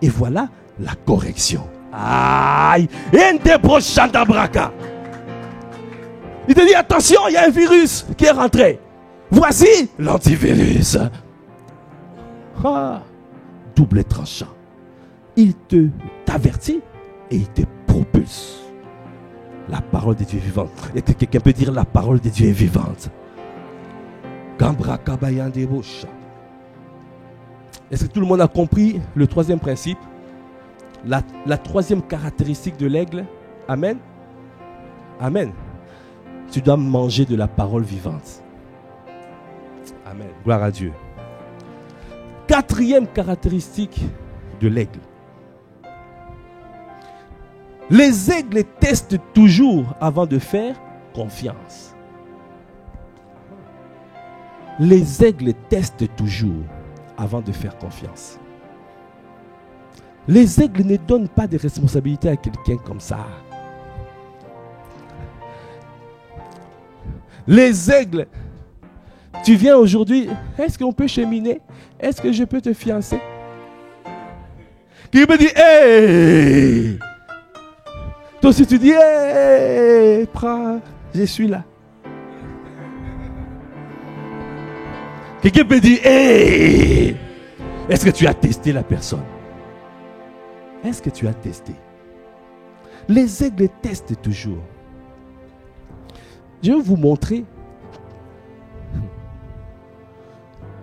Et voilà la correction. Aïe! Il te dit attention, il y a un virus qui est rentré. Voici l'antivirus. Ah, double tranchant. Il t'avertit et il te propulse. La parole de Dieu est vivante. Et que quelqu'un peut dire la parole de Dieu est vivante. Est-ce que tout le monde a compris le troisième principe? La troisième caractéristique de l'aigle? Amen. Amen. Tu dois manger de la parole vivante. Amen. Gloire à Dieu. Quatrième caractéristique de l'aigle. Les aigles testent toujours avant de faire confiance. Les aigles testent toujours avant de faire confiance. Les aigles ne donnent pas de responsabilité à quelqu'un comme ça. Les aigles, tu viens aujourd'hui, est-ce qu'on peut cheminer? Est-ce que je peux te fiancer? Qui me dit, hey! Toi aussi tu dis, hey, prends, je suis là. Quelqu'un peut dire, hey! Est-ce que tu as testé la personne? Est-ce que tu as testé? Les aigles testent toujours. Je vais vous montrer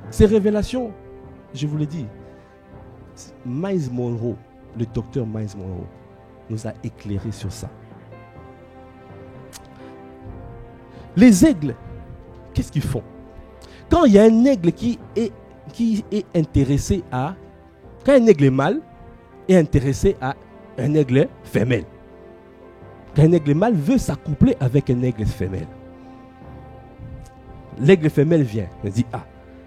ces révélations. Je vous l'ai dit, Miles Monroe, le docteur Miles Monroe, nous a éclairé sur ça. Les aigles, qu'est-ce qu'ils font? Quand il y a un aigle qui est intéressé à... Quand un aigle mâle est intéressé à un aigle femelle. Quand un aigle mâle veut s'accoupler avec un aigle femelle. L'aigle femelle vient et dit, ah,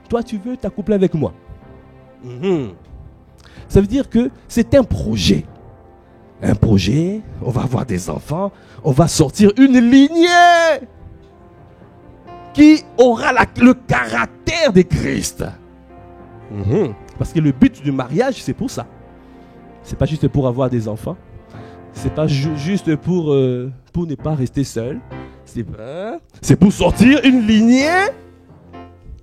toi tu veux t'accoupler avec moi. Ça veut dire que c'est un projet. un projet, on va avoir des enfants, on va sortir une lignée qui aura le caractère de Christ. Parce que le but du mariage, c'est pour ça. C'est pas juste pour avoir des enfants. C'est pas juste pour ne pas rester seul. C'est pour sortir une lignée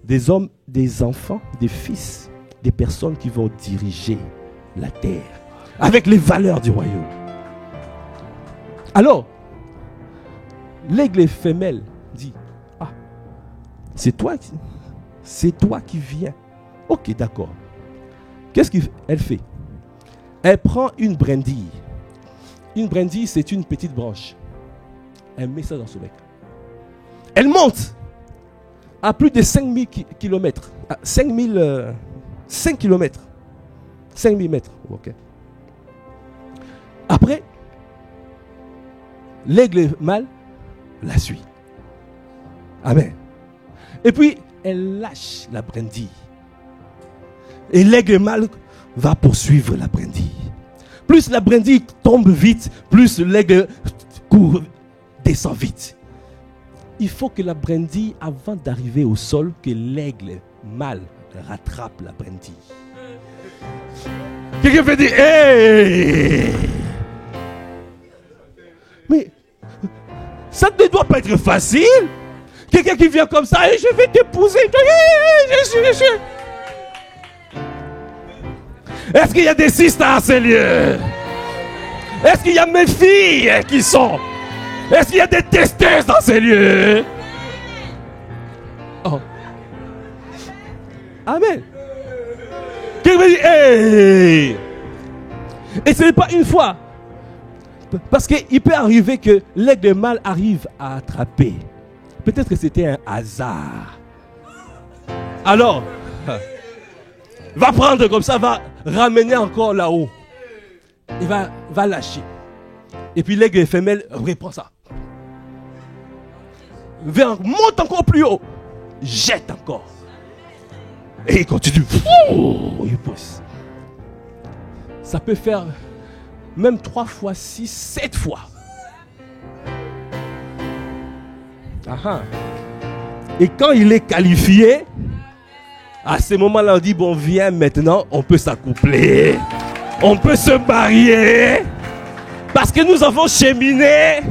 des hommes, des enfants, des fils, des personnes qui vont diriger la terre avec les valeurs du royaume. Alors, l'aigle femelle dit, ah, c'est toi qui viens. Ok, d'accord. Qu'est-ce qu'elle fait? Elle prend une brindille. Une brindille, c'est une petite branche. Elle met ça dans son bec. Elle monte à plus de 5000 km. 5 km. 5000 mètres. Ok. Après, l'aigle mâle la suit. Amen. Et puis, elle lâche la brindille. Et l'aigle mâle va poursuivre la brindille. Plus la brindille tombe vite, plus l'aigle court, descend vite. Il faut que la brindille, avant d'arriver au sol, que l'aigle mâle rattrape la brindille. Quelqu'un peut dire, hey! Mais ça ne doit pas être facile. Quelqu'un qui vient comme ça, et je vais t'épouser. Je suis. Est-ce qu'il y a des sisters à ces lieux? Est-ce qu'il y a mes filles qui sont? Est-ce qu'il y a des testeuses dans ces lieux? Oh. Amen. Quelqu'un me dit, hey! Et ce n'est pas une fois. Parce qu'il peut arriver que l'aigle mâle arrive à attraper. Peut-être que c'était un hasard. Alors, va prendre comme ça, va ramener encore là-haut. Il va lâcher. Et puis l'aigle femelle reprend ça. Monte encore plus haut. Jette encore. Et il continue. Il pousse. Ça peut faire même 3 fois 6, 7 fois. Aha. Et quand il est qualifié, à ce moment-là, on dit, bon, viens maintenant, on peut s'accoupler. On peut se marier. Parce que nous avons cheminé.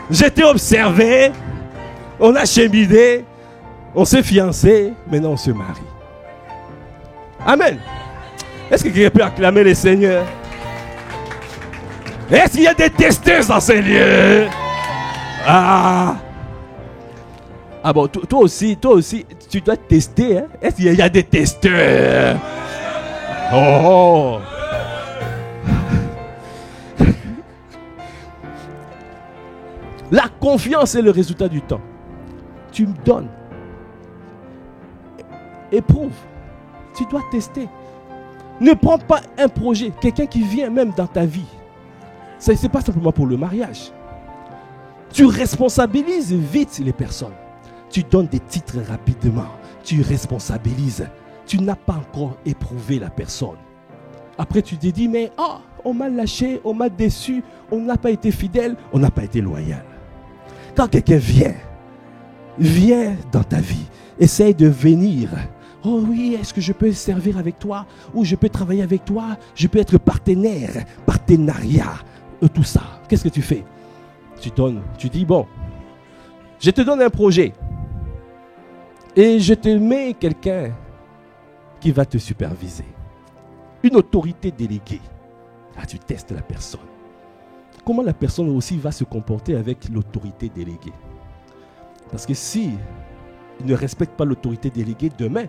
J'étais observé. On a cheminé. On s'est fiancé. Maintenant, on se marie. Amen. Est-ce que quelqu'un peut acclamer le Seigneur? Est-ce qu'il y a des testeurs dans ces lieux? Ah bon, toi aussi, tu dois tester. Hein? Est-ce qu'il y a des testeurs? Oh! La confiance est le résultat du temps. Tu me donnes. Éprouve. Tu dois tester. Ne prends pas un projet, quelqu'un qui vient même dans ta vie. Ce n'est pas simplement pour le mariage. Tu responsabilises vite les personnes. Tu donnes des titres rapidement. Tu responsabilises. Tu n'as pas encore éprouvé la personne. Après, tu te dis, mais on m'a lâché, on m'a déçu, on n'a pas été fidèle, on n'a pas été loyal. Quand quelqu'un vient dans ta vie, essaye de venir. Oh oui, est-ce que je peux servir avec toi? Ou je peux travailler avec toi? Je peux être partenaire, partenariat, tout ça. Qu'est-ce que tu fais? Tu dis, bon, je te donne un projet. Et je te mets quelqu'un qui va te superviser. Une autorité déléguée. Ah, tu testes la personne. Comment la personne aussi va se comporter avec l'autorité déléguée? Parce que si il ne respecte pas l'autorité déléguée, demain,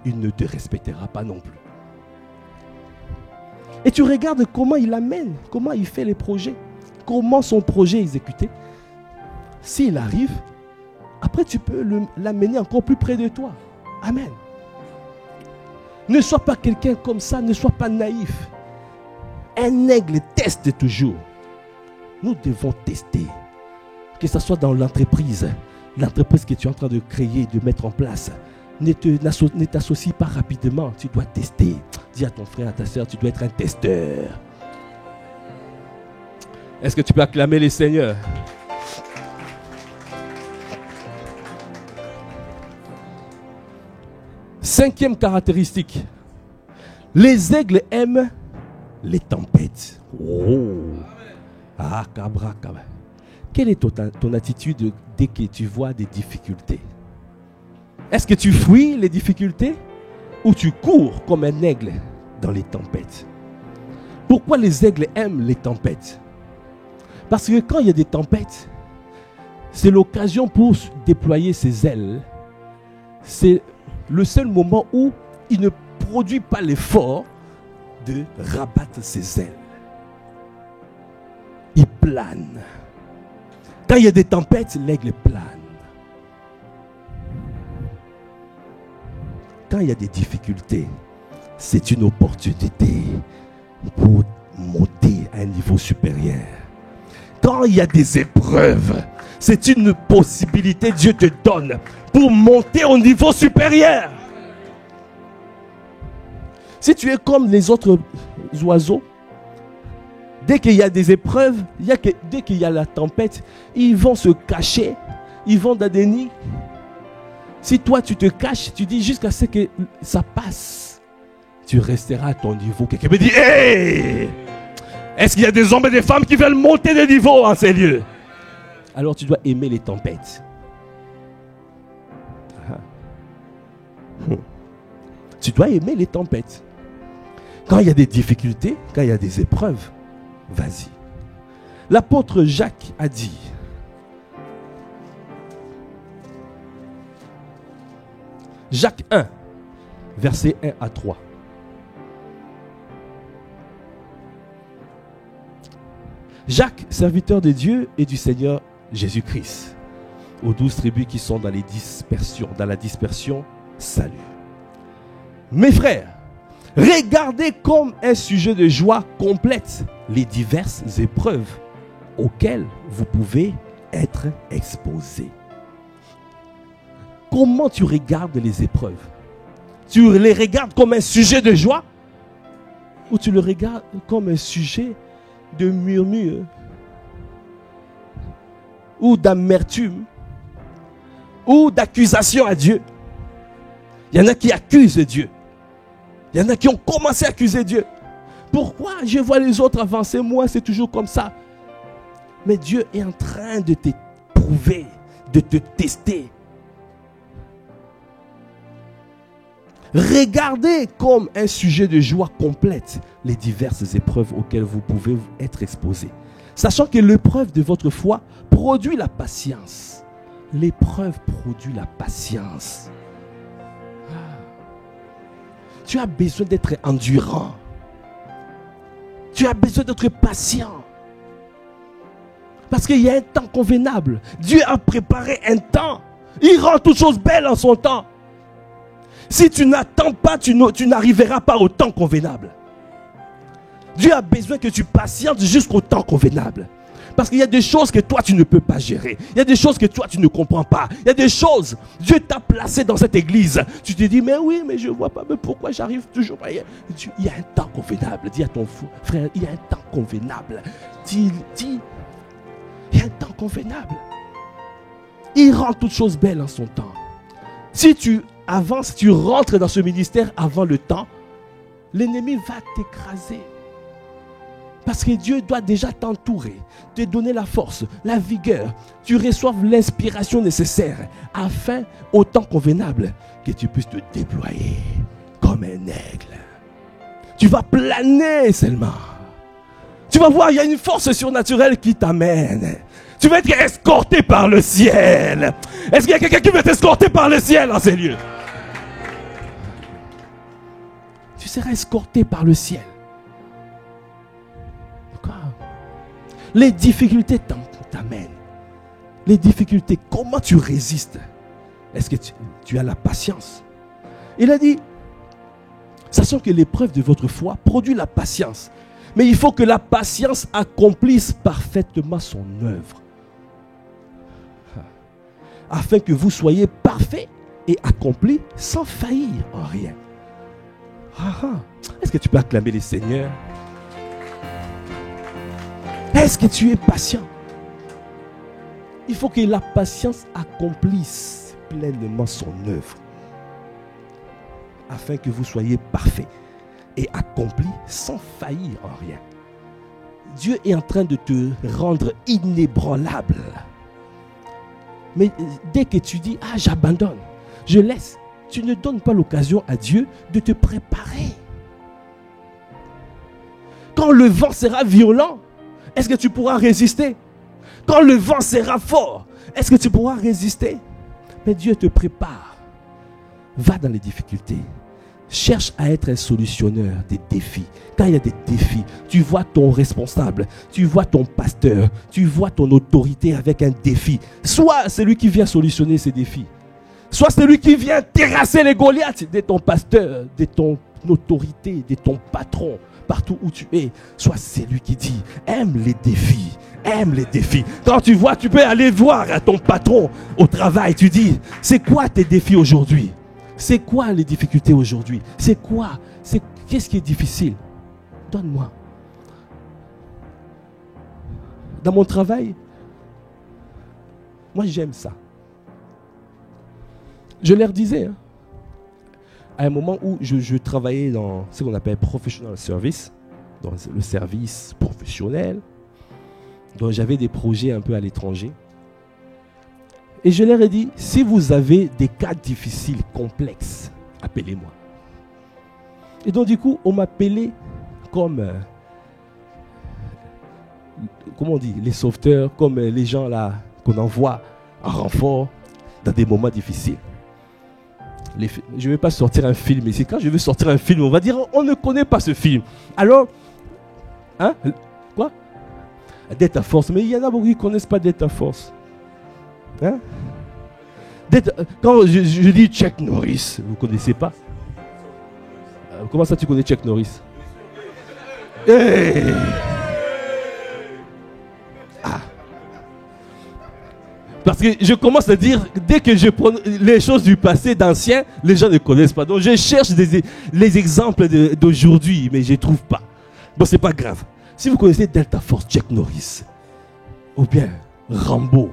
il ne te respectera pas non plus. Et tu regardes comment il amène, comment il fait les projets, comment son projet est exécuté. S'il arrive, après tu peux l'amener encore plus près de toi. Amen. Ne sois pas quelqu'un comme ça, ne sois pas naïf. Un aigle teste toujours. Nous devons tester. Que ce soit dans l'entreprise que tu es en train de créer, de mettre en place. Ne t'associe pas rapidement. Tu dois tester. Dis à ton frère, à ta soeur, tu dois être un testeur. Est-ce que tu peux acclamer les seigneurs? Cinquième caractéristique. Les aigles aiment les tempêtes. Oh. Ah, cabra, cabra. Quelle est ton attitude dès que tu vois des difficultés? Est-ce que tu fuis les difficultés ou tu cours comme un aigle dans les tempêtes? Pourquoi les aigles aiment les tempêtes? Parce que quand il y a des tempêtes, c'est l'occasion pour déployer ses ailes. C'est le seul moment où il ne produit pas l'effort de rabattre ses ailes. Il plane. Quand il y a des tempêtes, l'aigle plane. Quand il y a des difficultés, c'est une opportunité pour monter à un niveau supérieur. Quand il y a des épreuves, c'est une possibilité que Dieu te donne pour monter au niveau supérieur. Si tu es comme les autres oiseaux, dès qu'il y a des épreuves, dès qu'il y a la tempête, ils vont se cacher, ils vont dans des nids. Si toi tu te caches, tu dis jusqu'à ce que ça passe, tu resteras à ton niveau. Quelqu'un me dit, hey! Est-ce qu'il y a des hommes et des femmes qui veulent monter de niveau en ces lieux? Alors tu dois aimer les tempêtes. Tu dois aimer les tempêtes. Quand il y a des difficultés, quand il y a des épreuves, vas-y. L'apôtre Jacques a dit, Jacques 1, versets 1 à 3. Jacques, serviteur de Dieu et du Seigneur Jésus-Christ, aux 12 tribus qui sont dans la dispersion, salut. Mes frères, regardez comme un sujet de joie complète les diverses épreuves auxquelles vous pouvez être exposés. Comment tu regardes les épreuves? Tu les regardes comme un sujet de joie ou tu le regardes comme un sujet de murmure ou d'amertume ou d'accusation à Dieu? Il y en a qui accusent Dieu. Il y en a qui ont commencé à accuser Dieu. Pourquoi je vois les autres avancer, moi c'est toujours comme ça? Mais Dieu est en train de te prouver, de te tester. Regardez comme un sujet de joie complète les diverses épreuves auxquelles vous pouvez être exposés, sachant que l'épreuve de votre foi produit la patience. L'épreuve produit la patience. Tu as besoin d'être endurant. Tu as besoin d'être patient. Parce qu'il y a un temps convenable. Dieu a préparé un temps. Il rend toutes choses belles en son temps. Si tu n'attends pas, tu n'arriveras pas au temps convenable. Dieu a besoin que tu patientes jusqu'au temps convenable. Parce qu'il y a des choses que toi tu ne peux pas gérer. Il y a des choses que toi tu ne comprends pas. Il y a des choses, Dieu t'a placé dans cette église. Tu te dis, mais oui, mais je ne vois pas, mais pourquoi j'arrive toujours pas? Il y a un temps convenable. Dis à ton frère, il y a un temps convenable. Dis, il y a un temps convenable. Il rend toutes choses belles en son temps. Si tu avances, tu rentres dans ce ministère avant le temps, l'ennemi va t'écraser. Parce que Dieu doit déjà t'entourer, te donner la force, la vigueur. Tu reçoives l'inspiration nécessaire afin, au temps convenable, que tu puisses te déployer comme un aigle. Tu vas planer seulement. Tu vas voir, il y a une force surnaturelle qui t'amène. Tu vas être escorté par le ciel. Est-ce qu'il y a quelqu'un qui veut t'escorter par le ciel dans ces lieux? Tu seras escorté par le ciel. Les difficultés t'amènent. Les difficultés, comment tu résistes? Est-ce que tu as la patience? Il a dit, sachant que l'épreuve de votre foi produit la patience. Mais il faut que la patience accomplisse parfaitement son œuvre. Afin que vous soyez parfaits et accomplis sans faillir en rien. Est-ce que tu peux acclamer les seigneurs? Est-ce que tu es patient? Il faut que la patience accomplisse pleinement son œuvre, afin que vous soyez parfaits et accomplis sans faillir en rien. Dieu est en train de te rendre inébranlable. Mais dès que tu dis, ah, j'abandonne, je laisse, tu ne donnes pas l'occasion à Dieu de te préparer. Quand le vent sera violent, est-ce que tu pourras résister? Quand le vent sera fort, est-ce que tu pourras résister? Mais Dieu te prépare. Va dans les difficultés. Cherche à être un solutionneur des défis. Quand il y a des défis, tu vois ton responsable, tu vois ton pasteur, tu vois ton autorité avec un défi. Soit celui qui vient solutionner ces défis, soit celui qui vient terrasser les Goliaths de ton pasteur, de ton autorité, de ton patron, partout où tu es. Soit celui qui dit, aime les défis. Aime les défis. Quand tu vois, tu peux aller voir à ton patron au travail. Tu dis, c'est quoi tes défis aujourd'hui? C'est quoi les difficultés aujourd'hui? C'est quoi? Qu'est-ce qui est difficile? Donne-moi. Dans mon travail, moi j'aime ça. Je leur disais, hein, à un moment où je travaillais dans ce qu'on appelle professional service, dans le service professionnel, donc j'avais des projets un peu à l'étranger. Et je leur ai dit, si vous avez des cas difficiles, complexes, appelez-moi. Et donc du coup, on m'appelait comme, comment on dit, les sauveteurs, comme les gens là qu'on envoie en renfort dans des moments difficiles. Je ne vais pas sortir un film ici. Quand je veux sortir un film, on va dire, on ne connaît pas ce film. Alors, hein, quoi? Delta Force, mais il y en a beaucoup qui ne connaissent pas Delta Force. Hein? Quand je dis Chuck Norris, vous ne connaissez pas? Comment ça tu connais Chuck Norris? Hey! Ah. Parce que je commence à dire, dès que je prends les choses du passé, d'ancien, les gens ne connaissent pas. Donc je cherche les exemples d'aujourd'hui, mais je ne trouve pas. Bon, c'est pas grave. Si vous connaissez Delta Force, Chuck Norris, ou bien Rambo,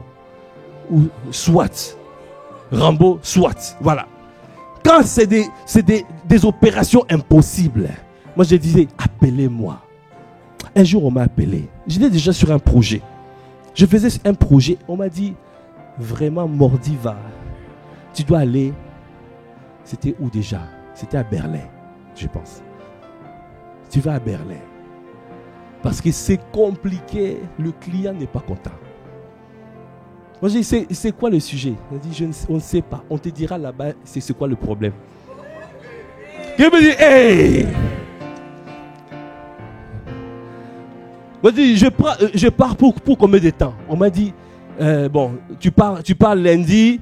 ou SWAT, Rambo, SWAT, voilà. Quand c'est des opérations impossibles, moi je disais, appelez-moi. Un jour on m'a appelé, j'étais déjà sur un projet. Je faisais un projet, on m'a dit, vraiment Mordiva, tu dois aller, c'était où déjà? C'était à Berlin, je pense. Tu vas à Berlin. Parce que c'est compliqué, le client n'est pas content. Moi, j'ai dit, c'est quoi le sujet? On dit, on ne sait pas. On te dira là-bas, c'est quoi le problème. Il me dit, hey! Moi, je dis, je pars pour combien de temps? On m'a dit, bon, tu pars lundi,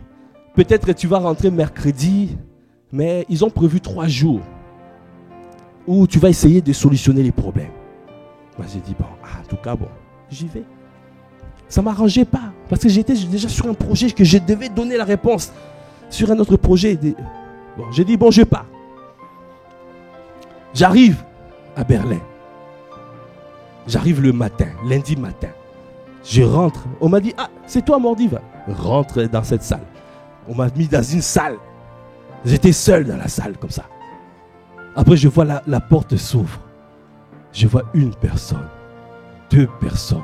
peut-être que tu vas rentrer mercredi, mais ils ont prévu 3 jours où tu vas essayer de solutionner les problèmes. Moi, j'ai dit, bon, en tout cas, bon, j'y vais. Ça ne m'arrangeait pas, parce que j'étais déjà sur un projet que je devais donner la réponse sur un autre projet. Bon, j'ai dit, bon, je pars. J'arrive à Berlin. J'arrive le matin, lundi matin. Je rentre. On m'a dit, ah, c'est toi, Mordiva. Rentre dans cette salle. On m'a mis dans une salle. J'étais seul dans la salle, comme ça. Après, je vois la porte s'ouvre. Je vois 1 personne, 2 personnes,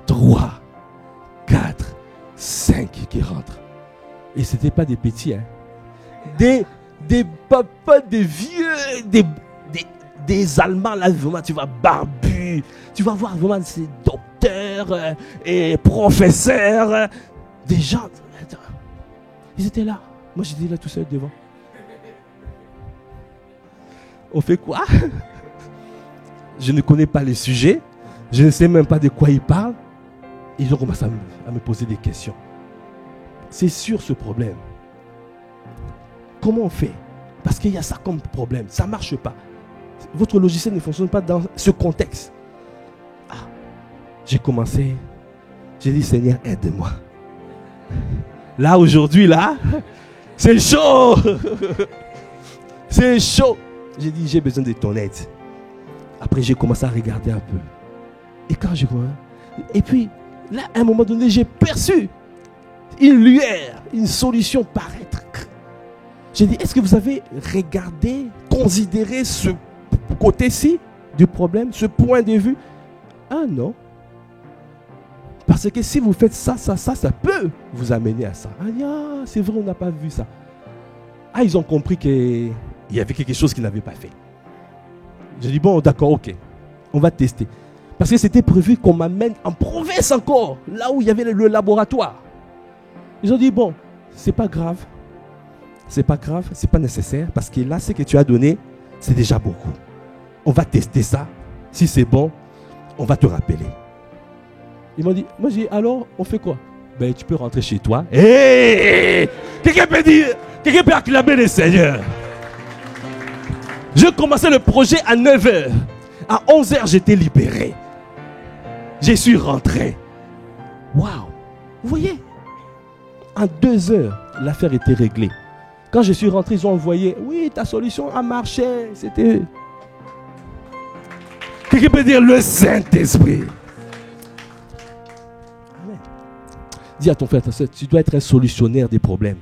3, 4, 5 qui rentrent. Et ce n'était pas des petits, hein. Des papas, des vieux, des Allemands, là, vraiment, tu vois, barbus. Tu vas voir vraiment ces docteurs et professeurs. Des gens, ils étaient là. Moi, j'étais là tout seul devant. On fait quoi? Je ne connais pas les sujets. Je ne sais même pas de quoi ils parlent. Ils ont commencé à me poser des questions. C'est sur ce problème. Comment on fait? Parce qu'il y a ça comme problème. Ça ne marche pas. Votre logiciel ne fonctionne pas dans ce contexte. Ah, j'ai commencé. J'ai dit, Seigneur, aide-moi. Là, aujourd'hui, là, c'est chaud. C'est chaud. J'ai dit, j'ai besoin de ton aide. Après, j'ai commencé à regarder un peu. Et quand je vois, Et puis, là, à un moment donné, j'ai perçu une lueur, une solution paraître. J'ai dit, est-ce que vous avez regardé, considéré ce côté-ci du problème, ce point de vue? Ah non. Parce que si vous faites ça peut vous amener à ça. Ah, c'est vrai, on n'a pas vu ça. Ah, ils ont compris qu'il y avait quelque chose qu'ils n'avaient pas fait. J'ai dit, bon, d'accord, ok. On va tester. Parce que c'était prévu qu'on m'amène en province encore, là où il y avait le laboratoire. Ils ont dit, bon, c'est pas grave. C'est pas grave, c'est pas nécessaire. Parce que là, ce que tu as donné, c'est déjà beaucoup. On va tester ça. Si c'est bon, on va te rappeler. Ils m'ont dit, moi j'ai dit, alors, on fait quoi? Ben, tu peux rentrer chez toi. Hey! Quelqu'un peut dire, quelqu'un peut acclamer le Seigneur. Je commençais le projet à 9h. À 11h, j'étais libéré. Je suis rentré. Waouh! Vous voyez? En 2 heures, l'affaire était réglée. Quand je suis rentré, ils ont envoyé, oui, ta solution a marché. C'était... Quelqu'un peut dire le Saint-Esprit. Amen. Dis à ton frère, ta soeur, tu dois être un solutionnaire des problèmes.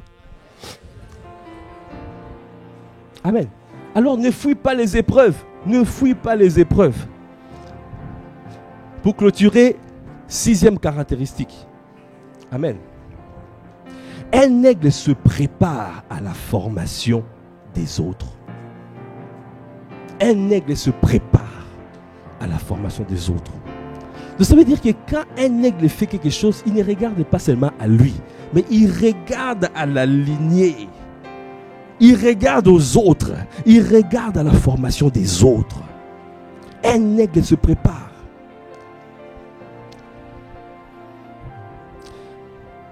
Amen. Alors ne fuis pas les épreuves. Ne fuis pas les épreuves. Pour clôturer, 6e caractéristique. Amen. Un aigle se prépare à la formation des autres. Un aigle se prépare à la formation des autres. Donc ça veut dire que quand un aigle fait quelque chose, il ne regarde pas seulement à lui, mais il regarde à la lignée. Il regarde aux autres. Il regarde à la formation des autres. Un aigle se prépare.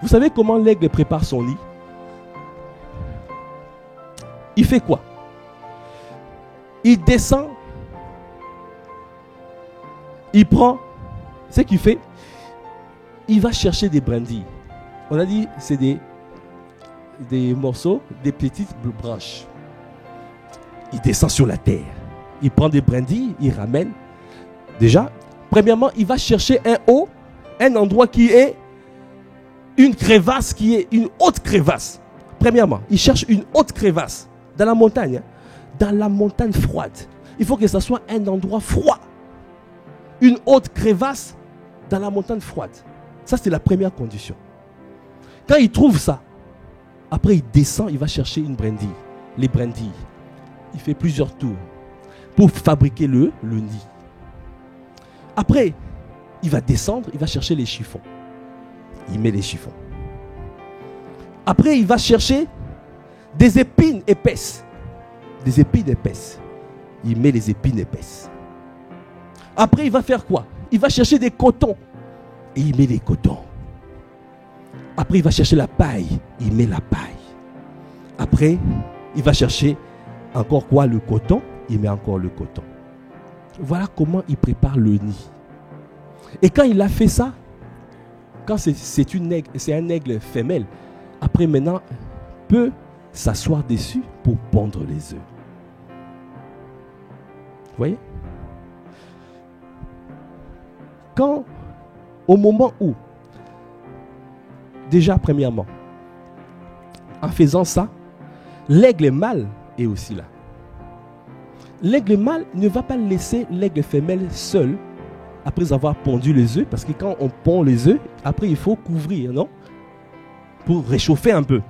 Vous savez comment l'aigle prépare son nid? Il fait quoi? Il descend. Il prend. Ce qu'il fait, il va chercher des brindilles. On a dit c'est des morceaux, des petites branches. Il descend sur la terre. Il prend des brindilles, il ramène. Déjà, premièrement, il va chercher un endroit qui est une crevasse, qui est une haute crevasse. Premièrement, il cherche une haute crevasse dans la montagne. Dans la montagne froide. Il faut que ce soit un endroit froid. Une haute crevasse dans la montagne froide. Ça, c'est la première condition. Quand il trouve ça, après il descend, il va chercher une brindille. Les brindilles. Il fait plusieurs tours pour fabriquer le nid. Après, il va descendre, il va chercher les chiffons. Il met les chiffons. Après, il va chercher des épines épaisses. Des épines épaisses. Il met les épines épaisses. Après, il va faire quoi? Il va chercher des cotons. Et il met les cotons. Après, il va chercher la paille. Il met la paille. Après, il va chercher encore quoi? Le coton. Il met encore le coton. Voilà comment il prépare le nid. Et quand il a fait ça, quand c'est un aigle femelle, après maintenant, peut s'asseoir dessus pour pondre les œufs. Vous voyez? Quand, au moment où, déjà premièrement, en faisant ça, l'aigle mâle est aussi là. L'aigle mâle ne va pas laisser l'aigle femelle seul après avoir pondu les œufs, parce que quand on pond les œufs, après il faut couvrir, non? Pour réchauffer un peu.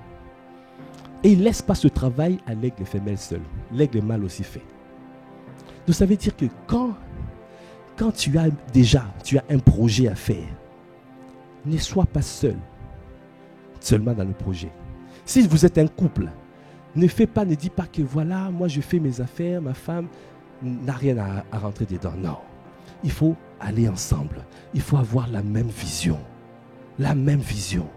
Et il ne laisse pas ce travail à l'aigle femelle seul. L'aigle mâle aussi fait. Donc ça veut dire que quand tu as un projet à faire, ne sois pas seul, seulement dans le projet. Si vous êtes un couple, ne dis pas que voilà, moi je fais mes affaires, ma femme n'a rien à rentrer dedans. Non, il faut aller ensemble. Il faut avoir la même vision. La même vision.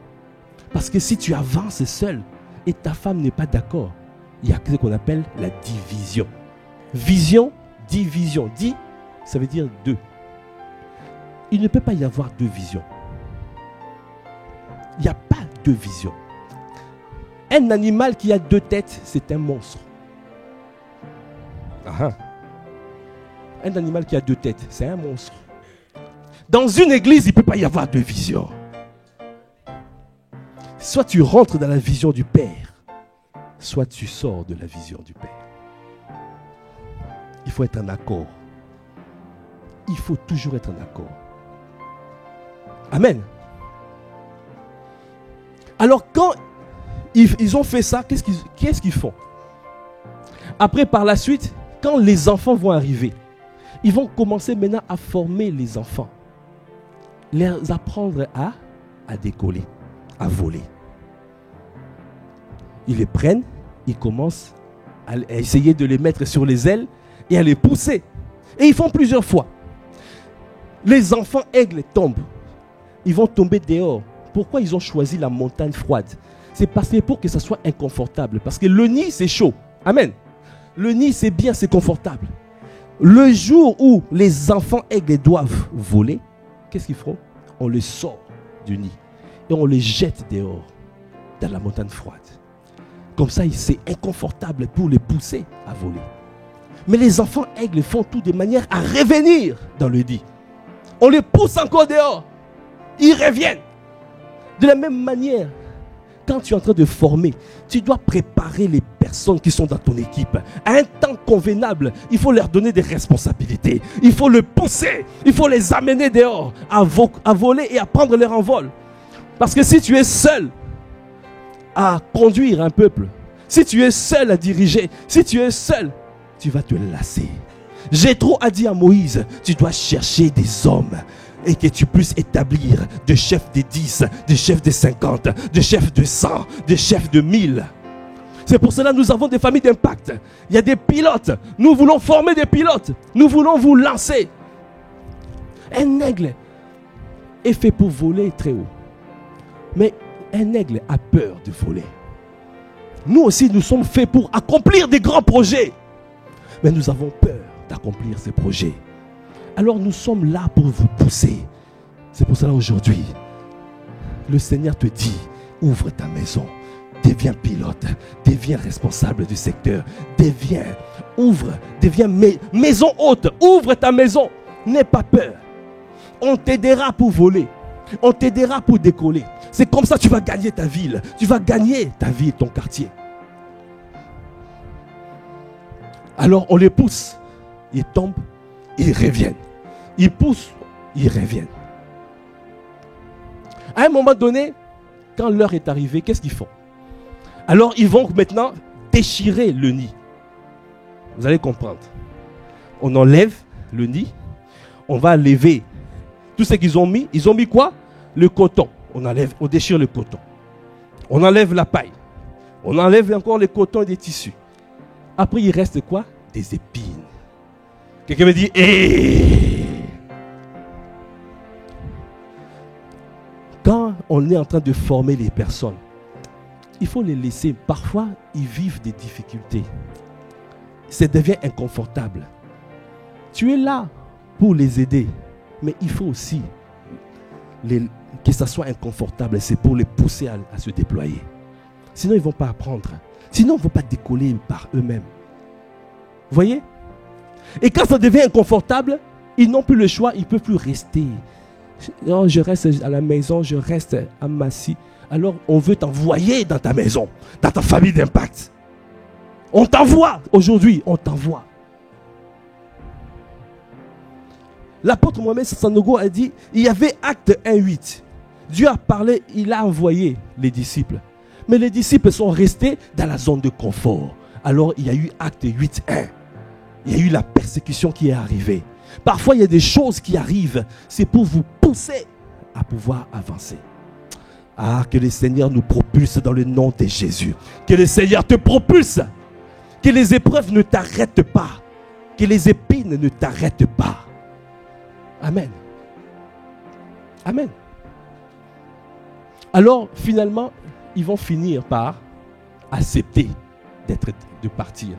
Parce que si tu avances seul et ta femme n'est pas d'accord, il y a ce qu'on appelle la division. Vision, division. Di, ça veut dire deux. Il ne peut pas y avoir deux visions. Il n'y a pas deux visions. Un animal qui a deux têtes, c'est un monstre. Un animal qui a deux têtes, c'est un monstre. Dans une église, il ne peut pas y avoir deux visions. Soit tu rentres dans la vision du Père, soit tu sors de la vision du Père. Il faut être en accord. Il faut toujours être en accord. Amen. Alors quand ils ont fait ça, qu'est-ce qu'ils font? Après, par la suite, quand les enfants vont arriver, ils vont commencer maintenant à former les enfants. Les apprendre à décoller, à voler. Ils les prennent, ils commencent à essayer de les mettre sur les ailes et à les pousser. Et ils font plusieurs fois. Les enfants aigles tombent. Ils vont tomber dehors. Pourquoi ils ont choisi la montagne froide? C'est parce que pour que ça soit inconfortable. Parce que le nid, c'est chaud. Amen. Le nid, c'est bien, c'est confortable. Le jour où les enfants aigles doivent voler, qu'est-ce qu'ils feront? On les sort du nid et on les jette dehors, dans la montagne froide. Comme ça, c'est inconfortable pour les pousser à voler. Mais les enfants aigles font tout de manière à revenir dans le nid. On les pousse encore dehors. Ils reviennent. De la même manière, quand tu es en train de former, tu dois préparer les personnes qui sont dans ton équipe. À un temps convenable, il faut leur donner des responsabilités. Il faut les pousser. Il faut les amener dehors à voler et à prendre leur envol. Parce que si tu es seul à conduire un peuple, si tu es seul à diriger, si tu es seul, tu vas te lasser. Jéthro a dit à Moïse, tu dois chercher des hommes et que tu puisses établir de chefs de 10, de chefs de 50, de chefs de 100, de chefs de 1000. C'est pour cela que nous avons des familles d'impact. Il y a des pilotes. Nous voulons former des pilotes. Nous voulons vous lancer. Un aigle est fait pour voler très haut. Mais un aigle a peur de voler. Nous aussi, nous sommes faits pour accomplir des grands projets. Mais nous avons peur d'accomplir ces projets. Alors nous sommes là pour vous pousser. C'est pour cela aujourd'hui, le Seigneur te dit, ouvre ta maison, deviens pilote, deviens responsable du secteur, deviens maison haute, ouvre ta maison, n'aie pas peur. On t'aidera pour voler, on t'aidera pour décoller. C'est comme ça que tu vas gagner ta ville, tu vas gagner ta ville, ton quartier. Alors on les pousse, ils tombent, ils reviennent. Ils poussent, ils reviennent. À un moment donné, quand l'heure est arrivée, qu'est-ce qu'ils font? Alors ils vont maintenant déchirer le nid. Vous allez comprendre. On enlève le nid, on va lever tout ce qu'ils ont mis. Ils ont mis quoi? Le coton. On déchire le coton. On enlève la paille. On enlève encore le coton et des tissus. Après, il reste quoi? Des épines. Quelqu'un me dit, quand on est en train de former les personnes, il faut les laisser. Parfois, ils vivent des difficultés. Ça devient inconfortable. Tu es là pour les aider, mais il faut aussi que ça soit inconfortable. C'est pour les pousser à se déployer. Sinon, ils ne vont pas apprendre. Sinon, ils ne vont pas décoller par eux-mêmes. Vous voyez? Et quand ça devient inconfortable, ils n'ont plus le choix, ils ne peuvent plus rester. Non, je reste à la maison, je reste à Massy. Alors, on veut t'envoyer dans ta maison, dans ta famille d'impact. On t'envoie aujourd'hui, on t'envoie. L'apôtre Mohamed Sanogo a dit, il y avait Acte 1:8. Dieu a parlé, il a envoyé les disciples. Mais les disciples sont restés dans la zone de confort. Alors, il y a eu Acte 8:1. Il y a eu la persécution qui est arrivée. Parfois, il y a des choses qui arrivent. C'est pour vous pousser à pouvoir avancer. Ah, que le Seigneur nous propulse dans le nom de Jésus. Que le Seigneur te propulse. Que les épreuves ne t'arrêtent pas. Que les épines ne t'arrêtent pas. Amen. Amen. Alors, finalement, ils vont finir par accepter de partir.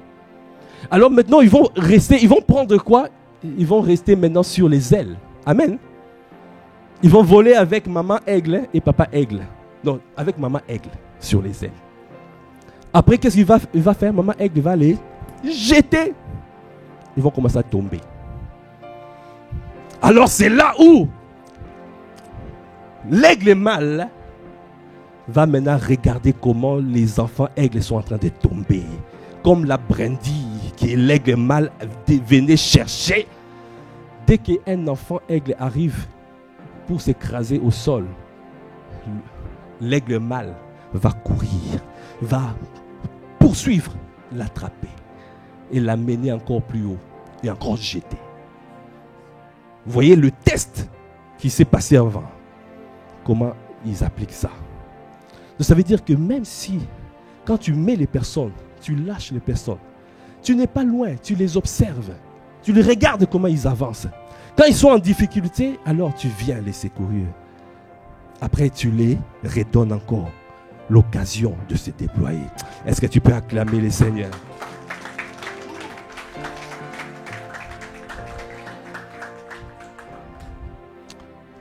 Alors maintenant, ils vont prendre quoi? Ils vont rester maintenant sur les ailes. Amen. Ils vont voler avec maman aigle et papa aigle. Non, avec maman aigle sur les ailes. Après, qu'est-ce qu'il va faire? Maman aigle va les jeter. Ils vont commencer à tomber. Alors c'est là où L'aigle mâle va maintenant regarder comment les enfants aigles sont en train de tomber. Comme la brindille qui est l'aigle mâle venait chercher. Dès qu'un enfant aigle arrive pour s'écraser au sol, l'aigle mâle va courir, va poursuivre, l'attraper et l'amener encore plus haut et encore jeter. Vous voyez le test qui s'est passé avant. Comment ils appliquent ça. Donc ça veut dire que même si, quand tu mets les personnes, tu lâches les personnes, tu n'es pas loin, tu les observes, tu les regardes comment ils avancent. Quand ils sont en difficulté, alors tu viens les secourir. Après, tu les redonnes encore l'occasion de se déployer. Est-ce que tu peux acclamer le Seigneur?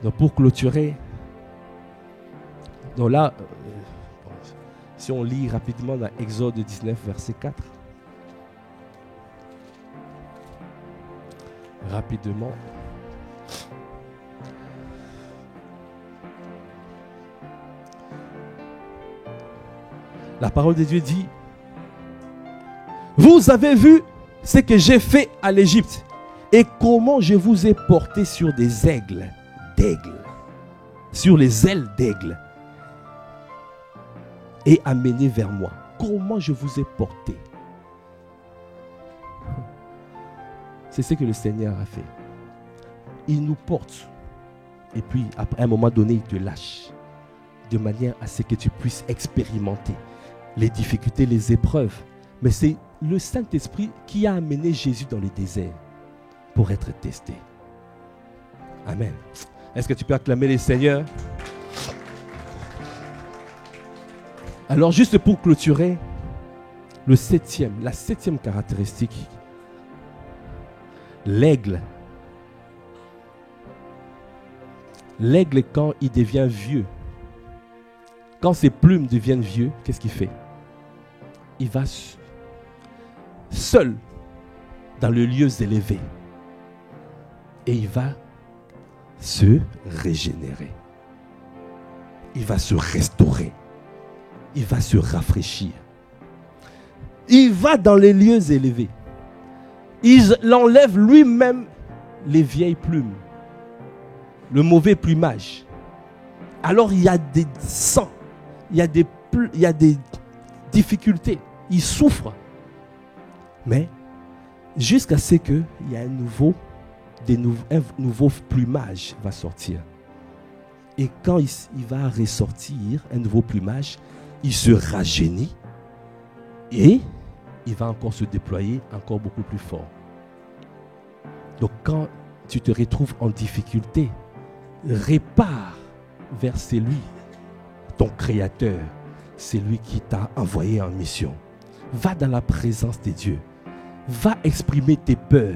Donc pour clôturer, donc là, si on lit rapidement dans Exode 19, verset 4. Rapidement. La parole de Dieu dit: vous avez vu ce que j'ai fait à l'Égypte et comment je vous ai porté sur des aigles, sur les ailes d'aigle et amené vers moi. Comment je vous ai porté. C'est ce que le Seigneur a fait. Il nous porte et puis à un moment donné il te lâche de manière à ce que tu puisses expérimenter les difficultés, les épreuves. Mais c'est le Saint-Esprit qui a amené Jésus dans le désert pour être testé. Amen. Est-ce que tu peux acclamer le Seigneur? Alors juste pour clôturer, la septième caractéristique, l'aigle. L'aigle, quand il devient vieux, quand ses plumes deviennent vieux, qu'est-ce qu'il fait? Il va seul dans les lieux élevés et il va se régénérer. Il va se restaurer. Il va se rafraîchir. Il va dans les lieux élevés. Il enlève lui-même les vieilles plumes, le mauvais plumage. Alors il y a des sangs, il y a des difficultés. Il souffre. Mais jusqu'à ce qu'il y ait un nouveau plumage va sortir. Et quand il va ressortir un nouveau plumage, il se rajeunit et il va encore se déployer encore beaucoup plus fort. Donc quand tu te retrouves en difficulté, répare vers celui, ton créateur, c'est lui qui t'a envoyé en mission. Va dans la présence de Dieu. Va exprimer tes peurs.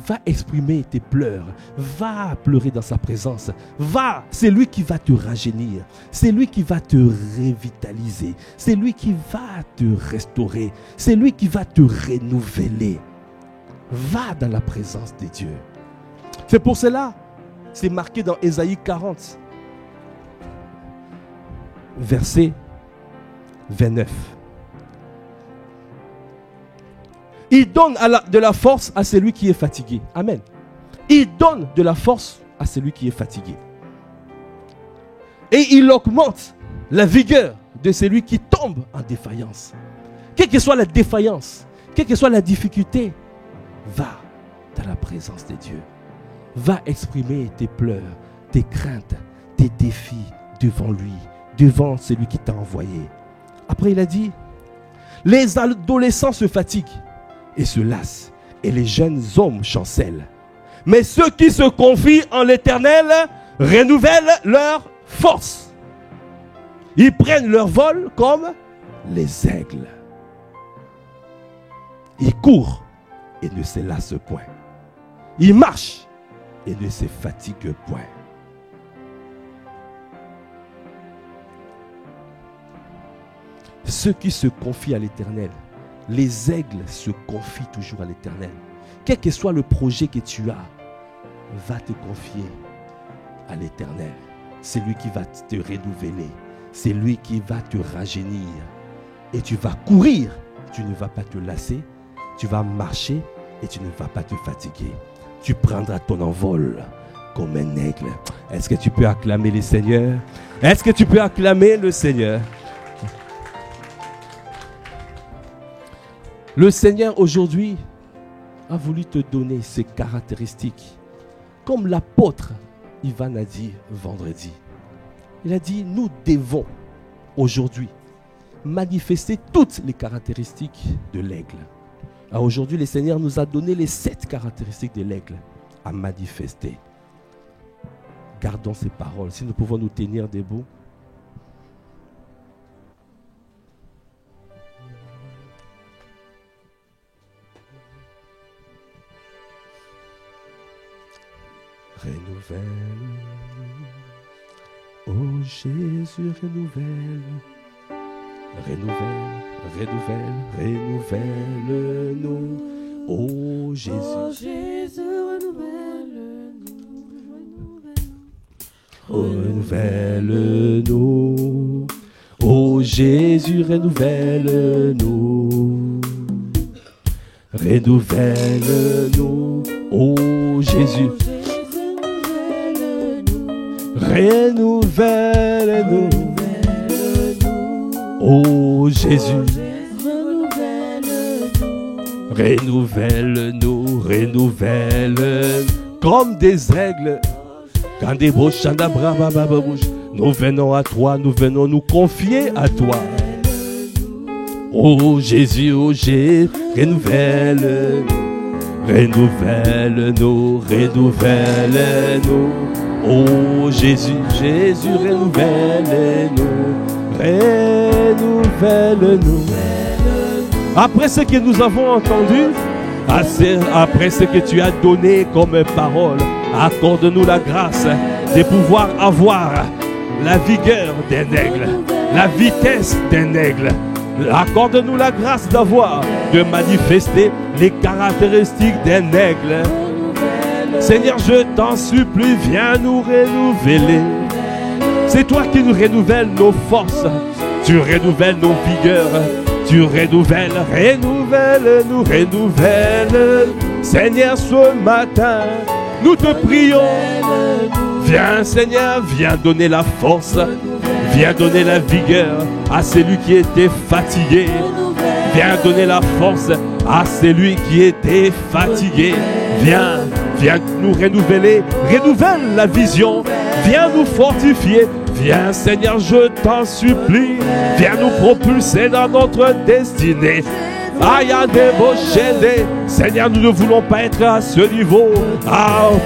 Va exprimer tes pleurs. Va pleurer dans sa présence. Va, c'est lui qui va te rajeunir. C'est lui qui va te revitaliser. C'est lui qui va te restaurer. C'est lui qui va te renouveler. Va dans la présence de Dieu. C'est pour cela, c'est marqué dans Ésaïe 40, verset 29. Il donne de la force à celui qui est fatigué. Amen. Il donne de la force à celui qui est fatigué. Et il augmente la vigueur de celui qui tombe en défaillance. Quelle que soit la défaillance, quelle que soit la difficulté, va dans la présence de Dieu. Va exprimer tes pleurs, tes craintes, tes défis devant lui, devant celui qui t'a envoyé. Après il a dit, les adolescents se fatiguent et se lassent, et les jeunes hommes chancellent. Mais ceux qui se confient en l'Éternel renouvellent leur force. Ils prennent leur vol comme les aigles. Ils courent et ne se lassent point. Ils marchent et ne se fatiguent point. Ceux qui se confient à l'Éternel, les aigles se confient toujours à l'Éternel. Quel que soit le projet que tu as, va te confier à l'Éternel. c'est lui qui va te renouveler. C'est lui qui va te rajeunir. Et tu vas courir, tu ne vas pas te lasser. Tu vas marcher et tu ne vas pas te fatiguer. Tu prendras ton envol comme un aigle. Est-ce que tu peux acclamer le Seigneur? Est-ce que tu peux acclamer le Seigneur? Le Seigneur aujourd'hui a voulu te donner ces caractéristiques. Comme l'apôtre Ivan a dit vendredi. Il a dit, nous devons aujourd'hui manifester toutes les caractéristiques de l'aigle. Alors aujourd'hui, le Seigneur nous a donné les 7 caractéristiques de l'aigle à manifester. Gardons ces paroles. Si nous pouvons nous tenir debout. Renouvelle, oh Jésus, renouvelle. Renouvelle-nous, oh Jésus. Oh Jésus, Renouvelle-nous, oh Jésus, renouvelle-nous. Renouvelle-nous, oh Jésus. Renouvelle-nous. Oh Jésus, renouvelle-nous, renouvelle comme des aigles. Quand des bouches, nous venons à toi, nous venons nous confier à toi. Oh Jésus, renouvelle, renouvelle-nous, renouvelle-nous. Oh Jésus, renouvelle-nous. Renouvelle-nous. Après ce que nous avons entendu, après ce que tu as donné comme parole, accorde-nous la grâce de pouvoir avoir la vigueur d'un aigle, la vitesse d'un aigle. Accorde-nous la grâce de manifester les caractéristiques d'un aigle. Seigneur, je t'en supplie, viens nous renouveler. C'est toi qui nous renouvelles nos forces. Tu renouvelles nos vigueurs. Tu renouvelles, renouvelle-nous, renouvelle. Seigneur, ce matin, nous te prions. Viens, Seigneur, viens donner la force. Viens donner la vigueur à celui qui était fatigué. Viens donner la force à celui qui était fatigué. Viens nous renouveler. Renouvelle la vision. Viens nous fortifier. Viens, Seigneur, je t'en supplie. Viens nous propulser dans notre destinée. Seigneur, nous ne voulons pas être à ce niveau.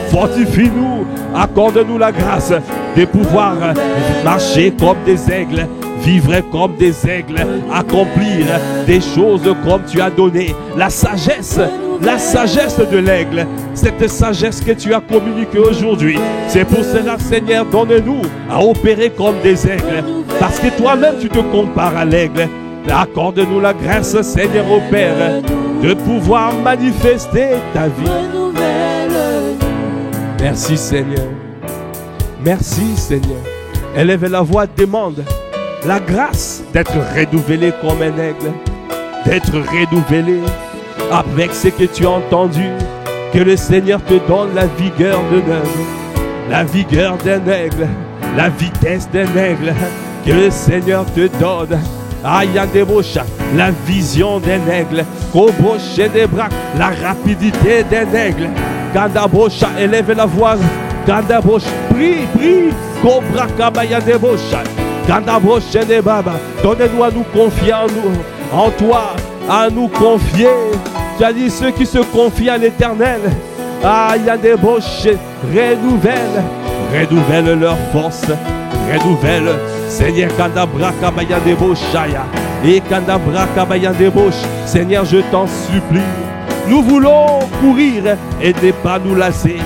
Fortifie-nous. Accorde-nous la grâce de pouvoir marcher comme des aigles, vivre comme des aigles, accomplir des choses comme tu as donné. La sagesse de l'aigle, cette sagesse que tu as communiquée aujourd'hui. C'est pour cela, Seigneur, donne-nous à opérer comme des aigles, parce que toi-même tu te compares à l'aigle. Accorde-nous la grâce, Seigneur, au Père, de pouvoir manifester ta vie. Merci, Seigneur. Merci, Seigneur. Élève la voix, demande la grâce d'être renouvelé comme un aigle, d'être renouvelé avec ce que tu as entendu. Que le Seigneur te donne la vigueur de l'aigle, la vigueur d'un aigle, la vitesse d'un aigle. Que le Seigneur te donne la vision d'un aigle, des bras, la rapidité d'un aigle. Kandabosha, élève la voix. Kandabosha, prie, Cobra Kabaya de Bosha. Kandabosha de Baba, donne-nous à nous confier en toi, à nous confier. Tu as dit ceux qui se confient à l'Éternel. Yandebosha, renouvelle leur force, renouvelle. Seigneur, Kandabra Kabaya de Boshaya. Et Kandabra Kabaya de Bosh. Seigneur, je t'en supplie. Nous voulons courir et ne pas nous lasser.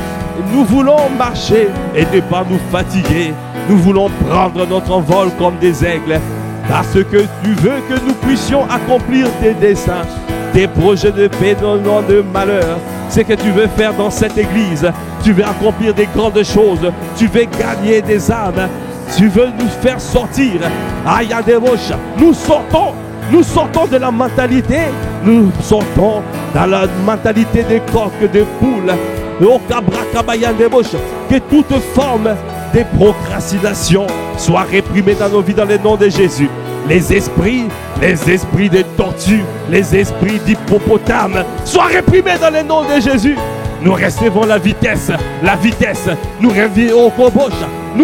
Nous voulons marcher et ne pas nous fatiguer. Nous voulons prendre notre envol comme des aigles. Parce que tu veux que nous puissions accomplir tes desseins, tes projets de paix, non de malheur. ce que tu veux faire dans cette église. Tu veux accomplir des grandes choses. Tu veux gagner des âmes. Tu veux nous faire sortir. Ayadebosh, nous sortons de la mentalité. Nous sortons dans la mentalité des coqs, des poules. Que toute forme de procrastination soit réprimée dans nos vies dans le nom de Jésus. Les esprits de tortue, les esprits d'hippopotame soient réprimés dans le nom de Jésus. Nous recevons la vitesse, nous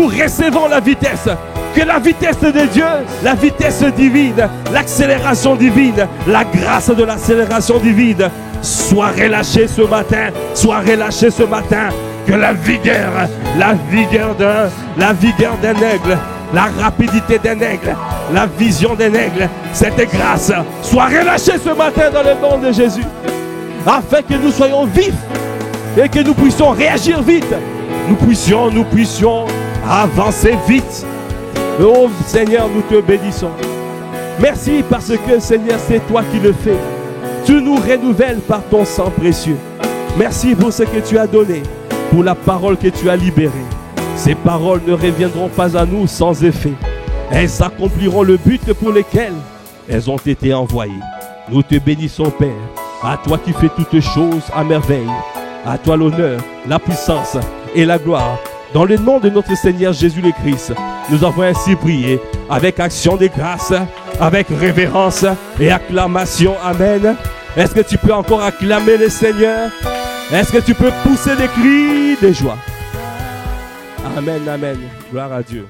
recevons la vitesse. Que la vitesse de Dieu, la vitesse divine, l'accélération divine, la grâce de l'accélération divine soit relâchée ce matin, que la vigueur d'un aigle, la rapidité d'un aigle, la vision d'un aigle, cette grâce soit relâchée ce matin dans le nom de Jésus, afin que nous soyons vifs et que nous puissions réagir vite, nous puissions avancer vite. Oh Seigneur, nous te bénissons. Merci parce que Seigneur, c'est toi qui le fais. Tu nous renouvelles par ton sang précieux. Merci pour ce que tu as donné, pour la parole que tu as libérée. Ces paroles ne reviendront pas à nous sans effet. Elles accompliront le but pour lequel elles ont été envoyées. Nous te bénissons, Père. À toi qui fais toutes choses à merveille. À toi l'honneur, la puissance et la gloire. Dans le nom de notre Seigneur Jésus le Christ, nous avons ainsi prié avec action de grâce, avec révérence et acclamation. Amen. Est-ce que tu peux encore acclamer le Seigneur? Est-ce que tu peux pousser des cris de joie? Amen, amen. Gloire à Dieu.